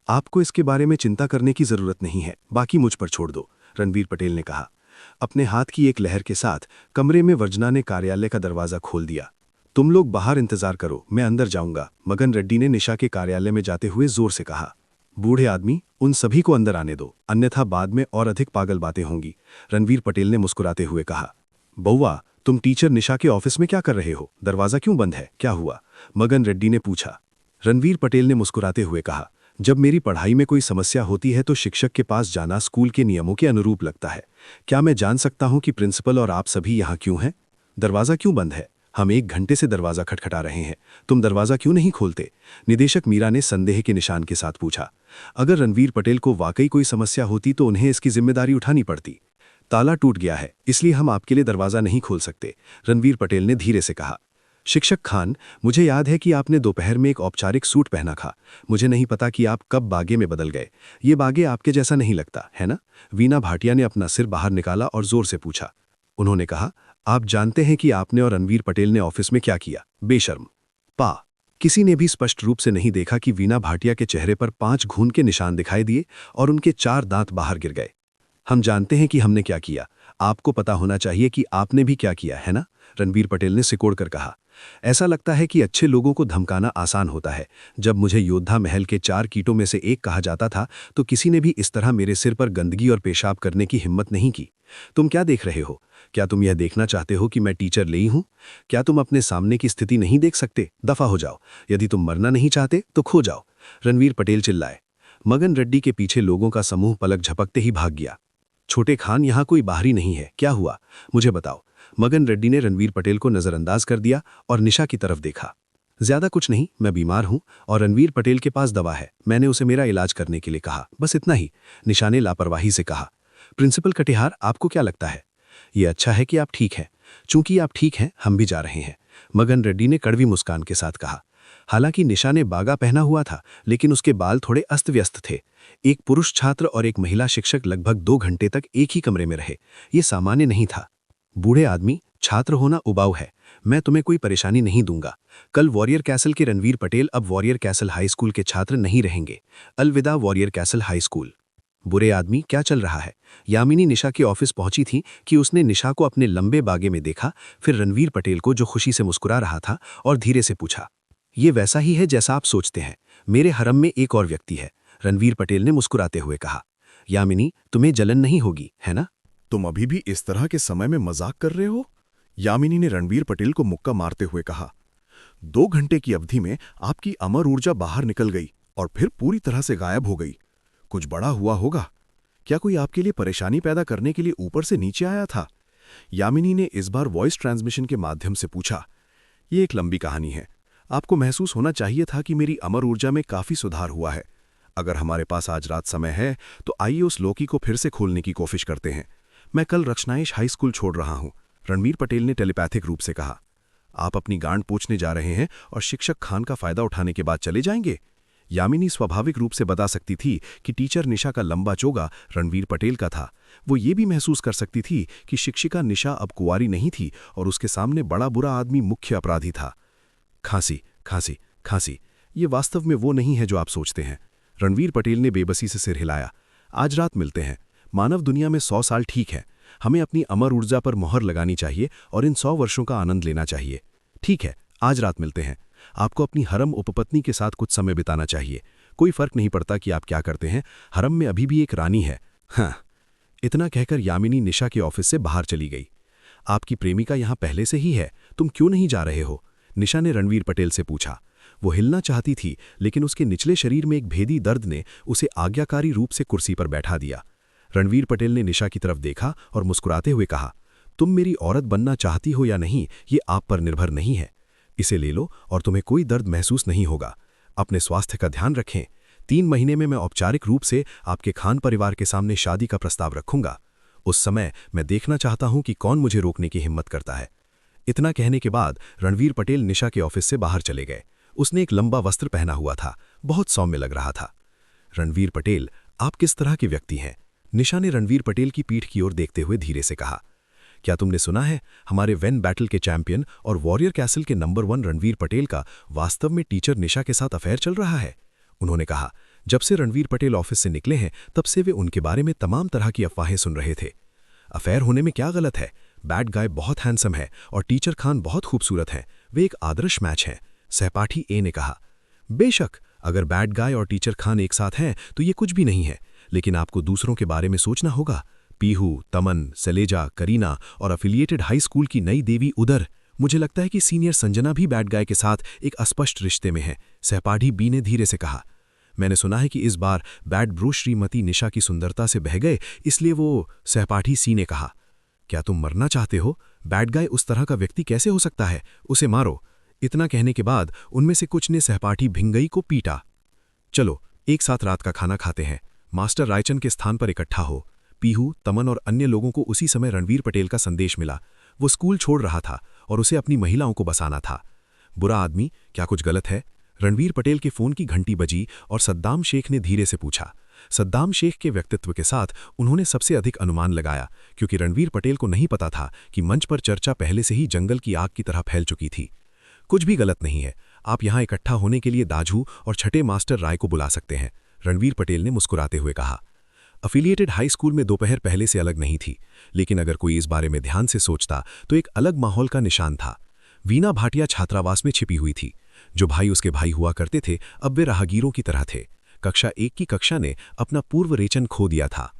आपको इसके बारे में चिंता करने की जरूरत नहीं है, बाकी मुझ पर छोड़ दो, रणवीर पटेल ने कहा। अपने हाथ की एक लहर के साथ कमरे में वर्जना ने कार्यालय का दरवाजा खोल दिया। तुम लोग बाहर इंतजार करो, मैं अंदर जाऊंगा, मगन रेड्डी ने निशा के कार्यालय में जाते हुए जोर से कहा। बूढ़े आदमी, उन सभी को अंदर आने दो, अन्यथा बाद में और अधिक पागल बातें होंगी, रणवीर पटेल ने मुस्कुराते हुए कहा। बउआ, तुम टीचर निशा के ऑफिस में क्या कर रहे हो? दरवाजा क्यों बंद है? क्या हुआ? मगन रेड्डी ने पूछा। रणवीर पटेल ने मुस्कुराते हुए कहा, जब मेरी पढ़ाई में कोई समस्या होती है तो शिक्षक के पास जाना स्कूल के नियमों के अनुरूप लगता है। क्या मैं जान सकता हूं कि प्रिंसिपल और आप सभी यहाँ क्यों हैं? दरवाज़ा क्यों बंद है? हम 1 घंटे से दरवाज़ा खटखटा रहे हैं, तुम दरवाज़ा क्यों नहीं खोलते? निदेशक मीरा ने संदेह के निशान के साथ पूछा। अगर रणवीर पटेल को वाकई कोई समस्या होती तो उन्हें इसकी जिम्मेदारी उठानी पड़ती। ताला टूट गया है, इसलिए हम आपके लिए दरवाज़ा नहीं खोल सकते, रणवीर पटेल ने धीरे से कहा। शिक्षक खान, मुझे याद है कि आपने दोपहर में एक औपचारिक सूट पहना था। मुझे नहीं पता कि आप कब बागे में बदल गए। ये बागे आपके जैसा नहीं लगता, है ना? वीना भाटिया ने अपना सिर बाहर निकाला और जोर से पूछा। उन्होंने कहा, आप जानते हैं कि आपने और रणवीर पटेल ने ऑफिस में क्या किया? बेशर्म। पा किसी ने भी स्पष्ट रूप से नहीं देखा कि वीना भाटिया के चेहरे पर 5 घून के निशान दिखाई दिए और उनके 4 दांत बाहर गिर गए। हम जानते हैं कि हमने क्या किया, आपको पता होना चाहिए कि आपने भी क्या किया, है ना? रणवीर पटेल ने सिकोड़ कर कहा। ऐसा लगता है कि अच्छे लोगों को धमकाना आसान होता है। जब मुझे योद्धा महल के 4 कीटों में से एक कहा जाता था तो किसी ने भी इस तरह मेरे सिर पर गंदगी और पेशाब करने की हिम्मत नहीं की। तुम क्या देख रहे हो? क्या तुम यह देखना चाहते हो कि मैं टीचर लेई हूं? क्या तुम अपने सामने की स्थिति नहीं देख सकते? दफा हो जाओ। यदि तुम मरना नहीं चाहते तो खो जाओ, रणवीर पटेल चिल्लाए। मगन रेड्डी के पीछे लोगों का समूह पलक झपकते ही भाग गया। छोटे खान, यहाँ कोई बाहरी नहीं है, क्या हुआ? मुझे बताओ। मगन रेड्डी ने रणवीर पटेल को नजरअंदाज कर दिया और निशा की तरफ देखा। ज्यादा कुछ नहीं, मैं बीमार हूं और रणवीर पटेल के पास दवा है, मैंने उसे मेरा इलाज करने के लिए कहा, बस इतना ही, निशा ने लापरवाही से कहा। प्रिंसिपल कटिहार, आपको क्या लगता है? ये अच्छा है कि आप ठीक हैं। चूंकि आप ठीक हैं, हम भी जा रहे हैं, मगन रेड्डी ने कड़वी मुस्कान के साथ कहा। हालांकि निशा ने बागा पहना हुआ था, लेकिन उसके बाल थोड़े अस्त व्यस्त थे। एक पुरुष छात्र और एक महिला शिक्षक लगभग 2 घंटे तक एक ही कमरे में रहे, ये सामान्य नहीं था। बूढ़े आदमी, छात्र होना उबाऊ है, मैं तुम्हें कोई परेशानी नहीं दूंगा। कल वॉरियर कैसल के रणवीर पटेल अब वॉरियर कैसल हाई स्कूल के छात्र नहीं रहेंगे। अलविदा वॉरियर कैसल हाई स्कूल। बुरे आदमी, क्या चल रहा है? यामिनी निशा के ऑफिस पहुंची थी कि उसने निशा को अपने लंबे बागे में देखा, फिर रणवीर पटेल को जो खुशी से मुस्कुरा रहा था, और धीरे से पूछा, ये वैसा ही है जैसा आप सोचते हैं, मेरे हरम में एक और व्यक्ति है, रणवीर पटेल ने मुस्कुराते हुए कहा। यामिनी, तुम्हें जलन नहीं होगी, है ना? तुम अभी भी इस तरह के समय में मजाक कर रहे हो? यामिनी ने रणवीर पटेल को मुक्का मारते हुए कहा। 2 घंटे की अवधि में आपकी अमर ऊर्जा बाहर निकल गई और फिर पूरी तरह से गायब हो गई। कुछ बड़ा हुआ होगा। क्या कोई आपके लिए परेशानी पैदा करने के लिए ऊपर से नीचे आया था? यामिनी ने इस बार वॉइस ट्रांसमिशन के माध्यम से पूछा। ये एक लंबी कहानी है। आपको महसूस होना चाहिए था कि मेरी अमर ऊर्जा में काफी सुधार हुआ है। अगर हमारे पास आज रात समय है तो आइए उस लोकी को फिर से खोलने की कोशिश करते हैं। मैं कल रक्षनाइश हाई स्कूल छोड़ रहा हूं, रणवीर पटेल ने टेलीपैथिक रूप से कहा। आप अपनी गांड पूछने जा रहे हैं और शिक्षक खान का फायदा उठाने के बाद चले जाएंगे? यामिनी स्वाभाविक रूप से बता सकती थी कि टीचर निशा का लंबा चोगा रणवीर पटेल का था। वो ये भी महसूस कर सकती थी कि शिक्षिका निशा अब कुंवारी नहीं थी और उसके सामने बड़ा बुरा आदमी मुख्य अपराधी था। खांसी, खांसी, खांसी, ये वास्तव में वो नहीं है जो आप सोचते हैं। रणवीर पटेल ने बेबसी से सिर हिलाया। आज रात मिलते हैं। मानव दुनिया में 100 साल ठीक है। हमें अपनी अमर ऊर्जा पर मोहर लगानी चाहिए और इन 100 वर्षों का आनंद लेना चाहिए। ठीक है, आज रात मिलते हैं। आपको अपनी हरम उपपत्नी के साथ कुछ समय बिताना चाहिए। कोई फर्क नहीं पड़ता कि आप क्या करते हैं, हरम में अभी भी एक रानी है। हाँ। इतना कहकर यामिनी निशा के ऑफिस से बाहर चली गई। आपकी प्रेमिका यहाँ पहले से ही है, तुम क्यों नहीं जा रहे हो? निशा ने रणवीर पटेल से पूछा। वो हिलना चाहती थी, लेकिन उसके निचले शरीर में एक भेदी दर्द ने उसे आज्ञाकारी रूप से कुर्सी पर बैठा दिया। रणवीर पटेल ने निशा की तरफ देखा और मुस्कुराते हुए कहा, तुम मेरी औरत बनना चाहती हो या नहीं, ये आप पर निर्भर नहीं है। इसे ले लो और तुम्हें कोई दर्द महसूस नहीं होगा। अपने स्वास्थ्य का ध्यान रखें। 3 महीने में मैं औपचारिक रूप से आपके खान परिवार के सामने शादी का प्रस्ताव रखूंगा। उस समय मैं देखना चाहता हूं कि कौन मुझे रोकने की हिम्मत करता है। इतना कहने के बाद रणवीर पटेल निशा के ऑफिस से बाहर चले गए। उसने एक लंबा वस्त्र पहना हुआ था, बहुत सौम्य लग रहा था। रणवीर पटेल, आप किस तरह के व्यक्ति हैं? निशा ने रणवीर पटेल की पीठ की ओर देखते हुए धीरे से कहा। क्या तुमने सुना है, हमारे वेन बैटल के चैंपियन और वॉरियर कैसल के नंबर 1 रणवीर पटेल का वास्तव में टीचर निशा के साथ अफेयर चल रहा है? उन्होंने कहा। जब से रणवीर पटेल ऑफिस से निकले हैं तब से वे उनके बारे में तमाम तरह की अफवाहें सुन रहे थे। अफेयर होने में क्या गलत है? बैड गाय बहुत हैंडसम है और टीचर खान बहुत खूबसूरत हैं। वे एक आदर्श मैच हैं, सहपाठी ए ने कहा। बेशक, अगर बैड गाय और टीचर खान एक साथ हैं तो ये कुछ भी नहीं है, लेकिन आपको दूसरों के बारे में सोचना होगा। पीहू, तमन, सलेजा, करीना और अफिलिएटेड हाई स्कूल की नई देवी उदर, मुझे लगता है कि सीनियर संजना भी बैड गाय के साथ एक अस्पष्ट रिश्ते में है, सहपाठी बी ने धीरे से कहा। मैंने सुना है कि इस बार बैड ब्रो श्रीमती निशा की सुंदरता से बह गए, इसलिए वो, सहपाठी सी ने कहा। क्या तुम मरना चाहते हो? बैड गाय उस तरह का व्यक्ति कैसे हो सकता है? उसे मारो। इतना कहने के बाद उनमें से कुछ ने सहपाठी भिंगई को पीटा। चलो एक साथ रात का खाना खाते हैं, मास्टर रायचंद के स्थान पर इकट्ठा हो। पीहू, तमन और अन्य लोगों को उसी समय रणवीर पटेल का संदेश मिला। वो स्कूल छोड़ रहा था और उसे अपनी महिलाओं को बसाना था। बुरा आदमी, क्या कुछ गलत है? रणवीर पटेल के फोन की घंटी बजी और सद्दाम शेख ने धीरे से पूछा। सद्दाम शेख के व्यक्तित्व के साथ उन्होंने सबसे अधिक अनुमान लगाया, क्योंकि रणवीर पटेल को नहीं पता था कि मंच पर चर्चा पहले से ही जंगल की आग की तरह फैल चुकी थी। कुछ भी गलत नहीं है, आप यहां इकट्ठा होने के लिए दाजू और छठे मास्टर राय को बुला सकते हैं, रणवीर पटेल ने मुस्कुराते हुए कहा। अफिलिएटेड हाई स्कूल में दोपहर पहले से अलग नहीं थी, लेकिन अगर कोई इस बारे में ध्यान से सोचता तो एक अलग माहौल का निशान था। वीना भाटिया छात्रावास में छिपी हुई थी। जो भाई उसके भाई हुआ करते थे, अब वे राहगीरों की तरह थे। कक्षा 1 की कक्षा ने अपना पूर्व रेचन खो दिया था।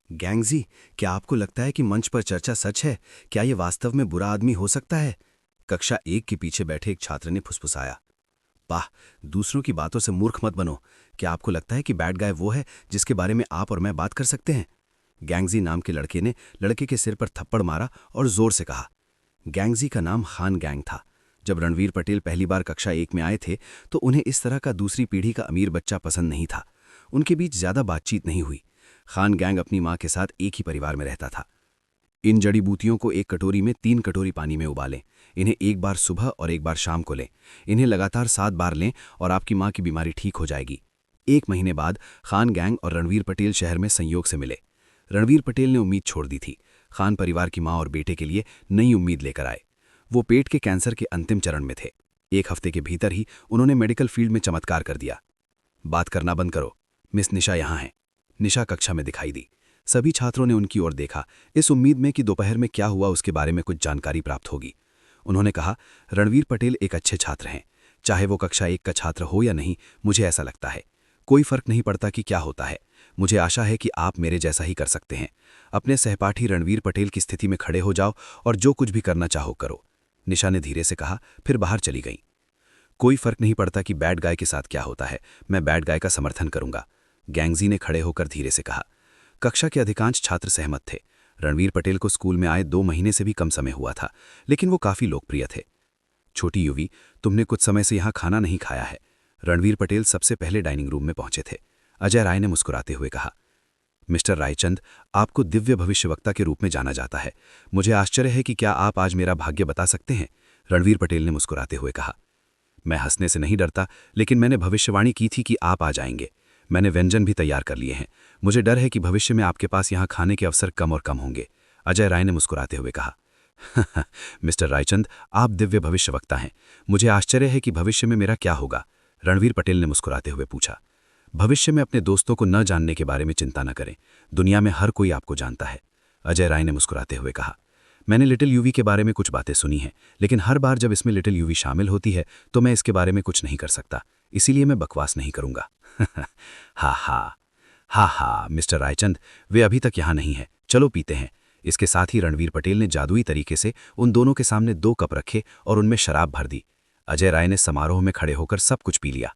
गैंगजी, क्या आपको लगता है कि मंच पर चर्चा सच है? क्या ये वास्तव में बुरा आदमी हो सकता है? कक्षा 1 के पीछे बैठे एक छात्र ने फुसफुसाया। वाह, दूसरों की बातों से मूर्ख मत बनो। क्या आपको लगता है कि बैड गाय वो है जिसके बारे में आप और मैं बात कर सकते हैं? गैंगजी नाम के लड़के ने लड़के के सिर पर थप्पड़ मारा और जोर से कहा। गैंगजी का नाम खान गैंग था। जब रणवीर पटेल पहली बार कक्षा 1 में आए थे तो उन्हें इस तरह का दूसरी पीढ़ी का अमीर बच्चा पसंद नहीं था। उनके बीच ज्यादा बातचीत नहीं हुई। खान गैंग अपनी मां के साथ एक ही परिवार में रहता था। इन जड़ी बूटियों को एक कटोरी में 3 कटोरी पानी में उबालें। इन्हें एक बार सुबह और एक बार शाम को लें। इन्हें लगातार 7 बार लें और आपकी मां की बीमारी ठीक हो जाएगी। 1 महीने बाद खान गैंग और रणवीर पटेल शहर में संयोग से मिले। रणवीर पटेल ने उम्मीद छोड़ दी थी। खान परिवार की मां और बेटे के लिए नई उम्मीद लेकर आए। वो पेट के कैंसर के अंतिम चरण में थे। 1 हफ्ते के भीतर ही उन्होंने मेडिकल फील्ड में चमत्कार कर दिया। बात करना बंद करो, मिस निशा यहाँ हैं। निशा कक्षा में दिखाई दी। सभी छात्रों ने उनकी ओर देखा, इस उम्मीद में कि दोपहर में क्या हुआ उसके बारे में कुछ जानकारी प्राप्त होगी। उन्होंने कहा, रणवीर पटेल एक अच्छे छात्र हैं। चाहे वो कक्षा 1 का छात्र हो या नहीं, मुझे ऐसा लगता है। कोई फर्क नहीं पड़ता कि क्या होता है। मुझे आशा है कि आप मेरे जैसा ही कर सकते हैं। अपने सहपाठी रणवीर पटेल की स्थिति में खड़े हो जाओ और जो कुछ भी करना चाहो करो, निशा ने धीरे से कहा, फिर बाहर चली गई। कोई फर्क नहीं पड़ता कि बैड गाय के साथ क्या होता है, मैं बैड गाय का समर्थन करूंगा, गैंगजी ने खड़े होकर धीरे से कहा। कक्षा के अधिकांश छात्र सहमत थे। रणवीर पटेल को स्कूल में आए 2 महीने से भी कम समय हुआ था, लेकिन वो काफी लोकप्रिय थे। छोटी युवी, तुमने कुछ समय से यहाँ खाना नहीं खाया है। रणवीर पटेल सबसे पहले डाइनिंग रूम में पहुंचे थे। अजय राय ने मुस्कुराते हुए कहा, मिस्टर रायचंद, आपको दिव्य भविष्यवक्ता के रूप में जाना जाता है। मुझे आश्चर्य है कि क्या आप आज मेरा भाग्य बता सकते हैं? रणवीर पटेल ने मुस्कुराते हुए कहा। मैं हंसने से नहीं डरता, लेकिन मैंने भविष्यवाणी की थी कि आप आ जाएंगे। मैंने व्यंजन भी तैयार कर लिए हैं। मुझे डर है कि भविष्य में आपके पास यहाँ खाने के अवसर कम और कम होंगे। अजय राय ने मुस्कुराते हुए कहा। मिस्टर रायचंद, आप दिव्य भविष्यवक्ता हैं। मुझे आश्चर्य है कि भविष्य में मेरा क्या होगा? रणवीर पटेल ने मुस्कुराते हुए पूछा। भविष्य में अपने दोस्तों को न जानने के बारे में चिंता न करें। दुनिया में हर कोई आपको जानता है। अजय राय ने मुस्कुराते हुए कहा। मैंने लिटिल यूवी के बारे में कुछ बातें सुनी हैं, लेकिन हर बार जब इसमें लिटिल यूवी शामिल होती है तो मैं इसके बारे में कुछ नहीं कर सकता, इसीलिए मैं बकवास नहीं करूंगा। हा, मिस्टर रायचंद, वे अभी तक यहाँ नहीं है। चलो पीते हैं। इसके साथ ही रणवीर पटेल ने जादुई तरीके से उन दोनों के सामने 2 कप रखे और उनमें शराब भर दी। अजय राय ने समारोह में खड़े होकर सब कुछ पी लिया।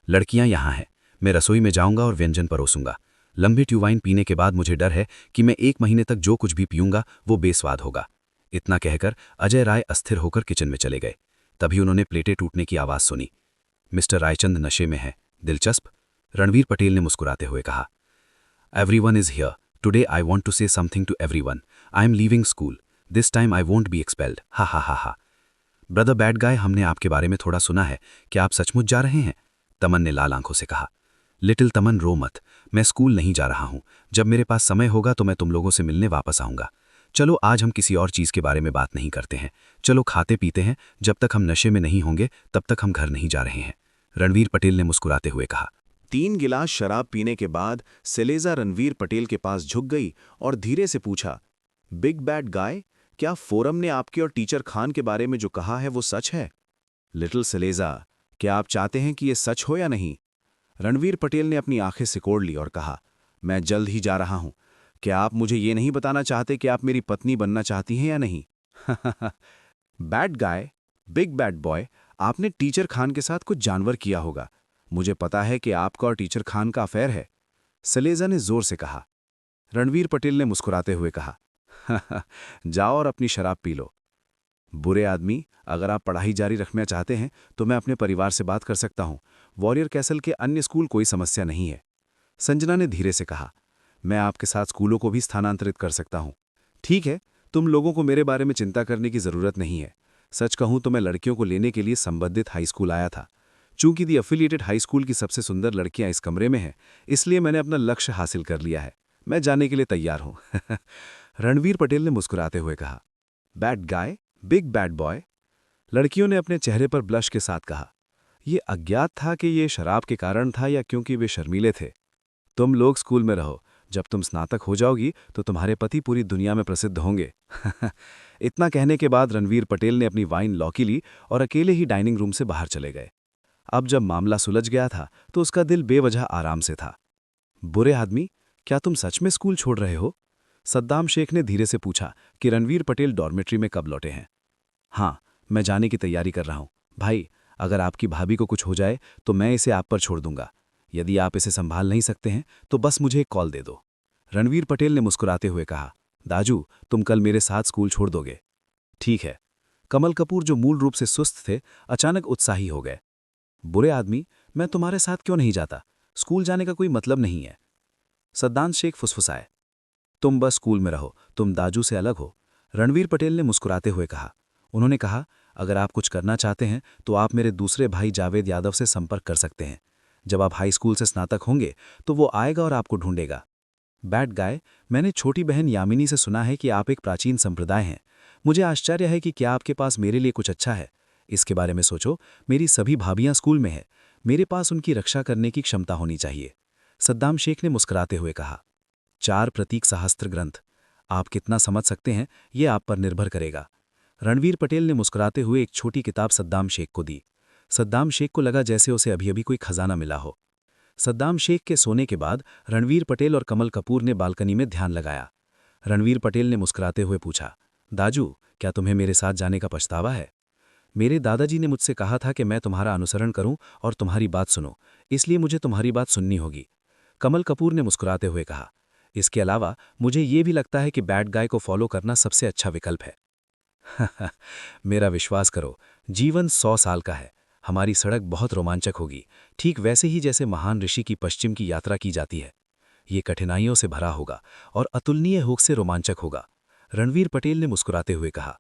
लड़कियां यहाँ हैं, मैं रसोई में जाऊंगा और व्यंजन परोसूंगा। लंबी ट्यूवाइन पीने के बाद मुझे डर है कि मैं 1 महीने तक जो कुछ भी पीऊंगा वो बेस्वाद होगा। इतना कहकर अजय राय अस्थिर होकर किचन में चले गए। तभी उन्होंने प्लेटें टूटने की आवाज सुनी। मिस्टर रायचंद नशे में है, दिलचस्प, रणवीर पटेल ने मुस्कुराते हुए कहा। Everyone is here today. I want to say something to everyone. I am leaving school. This time I won't be expelled. हा। ब्रदर बैड गाय, हमने आपके बारे में थोड़ा सुना है। क्या आप सचमुच जा रहे हैं? तमन ने लाल आंखों से कहा। लिटिल तमन, रो मत। मैं स्कूल नहीं जा रहा हूं। जब मेरे पास समय होगा तो मैं तुम लोगों से मिलने वापस आऊंगा। चलो आज हम किसी और चीज के बारे में बात नहीं करते हैं। चलो खाते पीते हैं। जब तक हम नशे में नहीं होंगे तब तक हम घर नहीं जा रहे हैं, रणवीर पटेल ने मुस्कुराते हुए कहा। 3 गिलास शराब पीने के बाद सेलेजा रणवीर पटेल के पास झुक गई और धीरे से पूछा, बिग बैड गाय, क्या फोरम ने आपके और टीचर खान के बारे में जो कहा है वो सच है? लिटिल सेलेजा, क्या आप चाहते हैं कि ये सच हो या नहीं? रणवीर पटेल ने अपनी आंखें सिकोड़ ली और कहा, मैं जल्द ही जा रहा हूं। क्या आप मुझे ये नहीं बताना चाहते कि आप मेरी पत्नी बनना चाहती हैं या नहीं? Bad guy, big bad boy, आपने टीचर खान के साथ कुछ जानवर किया होगा। मुझे पता है कि आपका और टीचर खान का अफेयर है, सलेजा ने जोर से कहा। रणवीर पटेल ने मुस्कुराते हुए कहा, जाओ और अपनी शराब पी लो। बुरे आदमी, अगर आप पढ़ाई जारी रखना चाहते हैं तो मैं अपने परिवार से बात कर सकता हूं। वॉरियर कैसल के अन्य स्कूल कोई समस्या नहीं है। संजना ने धीरे से कहा, मैं आपके साथ स्कूलों को भी स्थानांतरित कर सकता हूं। ठीक है, तुम लोगों को मेरे बारे में चिंता करने की जरूरत नहीं है। सच कहूं तो मैं लड़कियों को लेने के लिए संबंधित हाई स्कूल आया था। चूंकि दी एफिलिएटेड हाई स्कूल की सबसे सुंदर लड़कियां इस कमरे में हैं, इसलिए मैंने अपना लक्ष्य हासिल कर लिया है। मैं जाने के लिए तैयार हूं। रणवीर पटेल ने मुस्कुराते हुए कहा। Bad guy, big bad boy. लड़कियों ने अपने चेहरे पर ब्लश के साथ कहा। ये अज्ञात था कि ये शराब के कारण था या क्योंकि वे शर्मीले थे। तुम लोग स्कूल में रहो, जब तुम स्नातक हो जाओगी तो तुम्हारे पति पूरी दुनिया में प्रसिद्ध होंगे। इतना कहने के बाद रणवीर पटेल ने अपनी वाइन लॉकी ली और अकेले ही डाइनिंग रूम से बाहर चले गए। अब जब मामला सुलझ गया था तो उसका दिल बेवजह आराम से था। बुरे आदमी, क्या तुम सच में स्कूल छोड़ रहे हो? सद्दाम शेख ने धीरे से पूछा कि रणवीर पटेल डॉर्मेट्री में कब लौटे हैं। हाँ, मैं जाने की तैयारी कर रहा हूं। भाई, अगर आपकी भाभी को कुछ हो जाए तो मैं इसे आप पर छोड़ दूंगा। यदि आप इसे संभाल नहीं सकते हैं तो बस मुझे एक कॉल दे दो। रणवीर पटेल ने मुस्कुराते हुए कहा। दाजू, तुम कल मेरे साथ स्कूल छोड़ दोगे? ठीक है। कमल कपूर, जो मूल रूप से सुस्त थे, अचानक उत्साही हो गए। बुरे आदमी, मैं तुम्हारे साथ क्यों नहीं जाता? स्कूल जाने का कोई मतलब नहीं है। सद्दाम शेख फुसफुसाए। तुम बस स्कूल में रहो, तुम दाजू से अलग हो। रणवीर पटेल ने मुस्कुराते हुए कहा। उन्होंने कहा, अगर आप कुछ करना चाहते हैं तो आप मेरे दूसरे भाई जावेद यादव से संपर्क कर सकते हैं। जब आप हाई स्कूल से स्नातक होंगे तो वो आएगा और आपको ढूंढेगा। बैड गाय, मैंने छोटी बहन यामिनी से सुना है कि आप एक प्राचीन संप्रदाय हैं। मुझे आश्चर्य है कि क्या आपके पास मेरे लिए कुछ अच्छा है। इसके बारे में सोचो। मेरी सभी भाभियां स्कूल में हैं। मेरे पास उनकी रक्षा करने की क्षमता होनी चाहिए। सद्दाम शेख ने मुस्कुराते हुए कहा। 4 प्रतीक सहस्त्र ग्रंथ। आप कितना समझ सकते हैं ये आप पर निर्भर करेगा। रणवीर पटेल ने मुस्कुराते हुए एक छोटी किताब सद्दाम शेख को दी। सद्दाम शेख को लगा जैसे उसे अभी अभी कोई खजाना मिला हो। सद्दाम शेख के सोने के बाद रणवीर पटेल और कमल कपूर ने बालकनी में ध्यान लगाया। रणवीर पटेल ने मुस्कुराते हुए पूछा, दाजू, क्या तुम्हें मेरे साथ जाने का पछतावा है? मेरे दादाजी ने मुझसे कहा था कि मैं तुम्हारा अनुसरण करूं और तुम्हारी बात सुनूं, इसलिए मुझे तुम्हारी बात सुननी होगी। कमल कपूर ने मुस्कुराते हुए कहा। इसके अलावा मुझे ये भी लगता है कि बैड गाय को फॉलो करना सबसे अच्छा विकल्प है। मेरा विश्वास करो, जीवन 100 साल का है। हमारी सड़क बहुत रोमांचक होगी, ठीक वैसे ही जैसे महान ऋषि की पश्चिम की यात्रा की जाती है। ये कठिनाइयों से भरा होगा और अतुलनीय होक से रोमांचक होगा। रणवीर पटेल ने मुस्कुराते हुए कहा।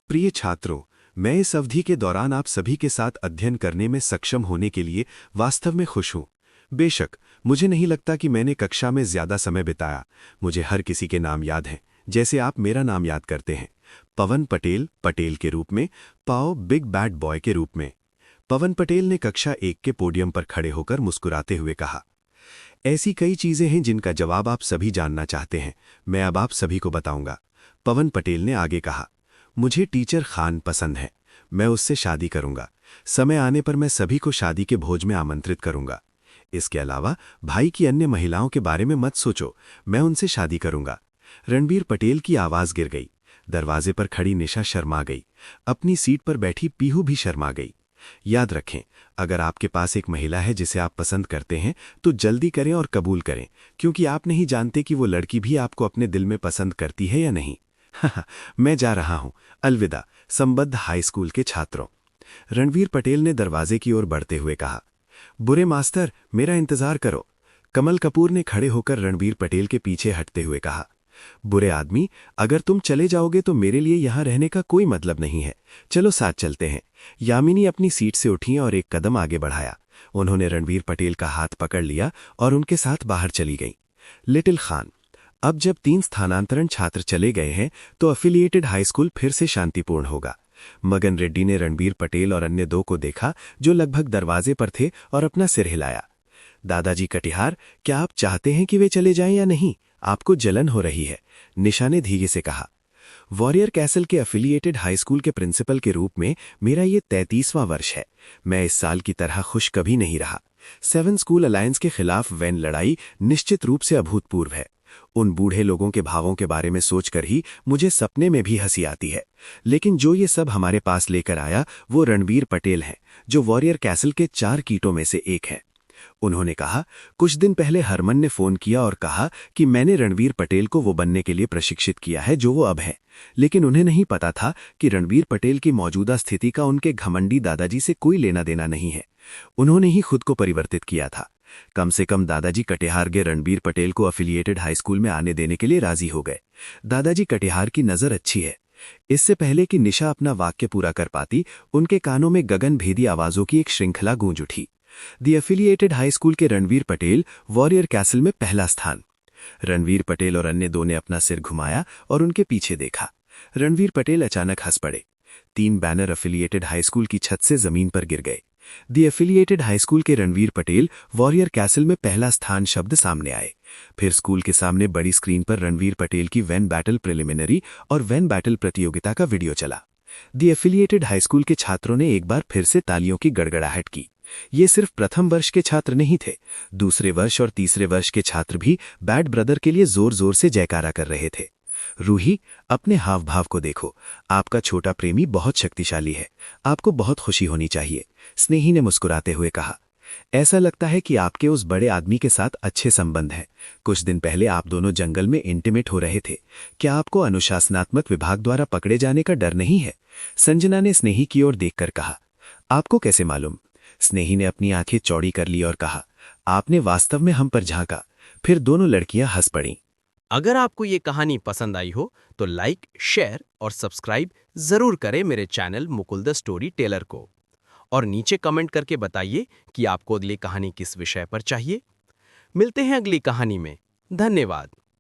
प्रिय छात्रों, मैं इस अवधि के दौरान आप सभी के साथ अध्ययन करने में सक्षम होने के लिए वास्तव में खुश हूं। बेशक मुझे नहीं लगता कि मैंने कक्षा में ज्यादा समय बिताया। मुझे हर किसी के नाम याद हैं, जैसे आप मेरा नाम याद करते हैं। पवन पटेल, पटेल के रूप में, पाओ बिग बैड बॉय के रूप में। पवन पटेल ने कक्षा 1 के पोडियम पर खड़े होकर मुस्कुराते हुए कहा। ऐसी कई चीजें हैं जिनका जवाब आप सभी जानना चाहते हैं। मैं अब आप सभी को बताऊंगा। पवन पटेल ने आगे कहा, मुझे टीचर खान पसंद है। मैं उससे शादी करूंगा। समय आने पर मैं सभी को शादी के भोज में आमंत्रित करूंगा। इसके अलावा भाई की अन्य महिलाओं के बारे में मत सोचो, मैं उनसे शादी करूंगा। रणवीर पटेल की आवाज गिर गई। दरवाजे पर खड़ी निशा शर्मा गई। अपनी सीट पर बैठी पीहू भी शर्मा गई। याद रखें, अगर आपके पास एक महिला है जिसे आप पसंद करते हैं तो जल्दी करें और कबूल करें, क्योंकि आप नहीं जानते कि वो लड़की भी आपको अपने दिल में पसंद करती है या नहीं। मैं जा रहा हूं। अलविदा संबद्ध हाई स्कूल के छात्रों। रणवीर पटेल ने दरवाजे की ओर बढ़ते हुए कहा। बुरे मास्टर, मेरा इंतजार करो। कमल कपूर ने खड़े होकर रणवीर पटेल के पीछे हटते हुए कहा। बुरे आदमी, अगर तुम चले जाओगे तो मेरे लिए यहां रहने का कोई मतलब नहीं है। चलो साथ चलते हैं। यामिनी अपनी सीट से उठी और एक कदम आगे बढ़ाया। उन्होंने रणवीर पटेल का हाथ पकड़ लिया और उनके साथ बाहर चली गई। लिटिल खान, अब जब 3 स्थानांतरण छात्र चले गए हैं तो एफिलिएटेड हाई स्कूल फिर से शांतिपूर्ण होगा। मगन रेड्डी ने रणवीर पटेल और अन्य 2 को देखा जो लगभग दरवाजे पर थे और अपना सिर हिलाया। दादाजी कटिहार, क्या आप चाहते हैं कि वे चले जाएं या नहीं? आपको जलन हो रही है, निशा ने धीरे से कहा। वॉरियर कैसल के एफिलिएटेड हाई स्कूल के प्रिंसिपल के रूप में मेरा ये 33वां वर्ष है। मैं इस साल की तरह खुश कभी नहीं रहा। 7 स्कूल अलायंस के खिलाफ वैन लड़ाई निश्चित रूप से अभूतपूर्व है। उन बूढ़े लोगों के भावों के बारे में सोचकर ही मुझे सपने में भी हंसी आती है। लेकिन जो ये सब हमारे पास लेकर आया वो रणवीर पटेल हैं, जो वॉरियर कैसल के 4 कीटों में से एक है। उन्होंने कहा, कुछ दिन पहले हरमन ने फोन किया और कहा कि मैंने रणवीर पटेल को वो बनने के लिए प्रशिक्षित किया है जो वो अब है। लेकिन उन्हें नहीं पता था कि रणवीर पटेल की मौजूदा स्थिति का उनके घमंडी दादाजी से कोई लेना देना नहीं है। उन्होंने ही खुद को परिवर्तित किया था। कम से कम दादाजी कटिहार के रणवीर पटेल को एफिलिएटेड हाई स्कूल में आने देने के लिए राजी हो गए। दादाजी कटिहार की नज़र अच्छी है। इससे पहले कि निशा अपना वाक्य पूरा कर पाती, उनके कानों में गगनभेदी आवाजों की एक श्रृंखला गूंज उठी। दी एफिलिएटेड हाई स्कूल के रणवीर पटेल वॉरियर कैसल में पहला स्थान। रणवीर पटेल और अन्य दो ने अपना सिर घुमाया और उनके पीछे देखा। रणवीर पटेल अचानक हंस पड़े। 3 बैनर एफिलिएटेड हाई स्कूल की छत से जमीन पर गिर गए। दी एफिलिएटेड हाई स्कूल के रणवीर पटेल वॉरियर कैसल में पहला स्थान शब्द सामने आए। फिर स्कूल के सामने बड़ी स्क्रीन पर रणवीर पटेल की वैन बैटल प्रिलिमिनरी और वैन बैटल प्रतियोगिता का वीडियो चला। दी एफिलिएटेड हाई स्कूल के छात्रों ने एक बार फिर से तालियों की गड़गड़ाहट की। ये सिर्फ प्रथम वर्ष के छात्र नहीं थे, दूसरे वर्ष और तीसरे वर्ष के छात्र भी बैड ब्रदर के लिए जोर जोर से जयकारा कर रहे थे। रूही, अपने हाव भाव को देखो। आपका छोटा प्रेमी बहुत शक्तिशाली है। आपको बहुत खुशी होनी चाहिए, स्नेही ने मुस्कुराते हुए कहा। ऐसा लगता है कि आपके उस बड़े आदमी के साथ अच्छे संबंध हैं। कुछ दिन पहले आप दोनों जंगल में इंटीमेट हो रहे थे। क्या आपको अनुशासनात्मक विभाग द्वारा पकड़े जाने का डर नहीं है? संजना ने स्नेही की ओर देखकर कहा। आपको कैसे मालूम? स्नेही ने अपनी आंखें चौड़ी कर ली और कहा, आपने वास्तव में हम पर झांका। फिर दोनों लड़कियां हंस पड़ीं। अगर आपको ये कहानी पसंद आई हो तो लाइक, शेयर और सब्सक्राइब जरूर करें मेरे channel Mukul the story teller को। और नीचे कमेंट करके बताइए कि आपको अगली कहानी किस विषय पर चाहिए। मिलते हैं अगली कहानी में। धन्यवाद।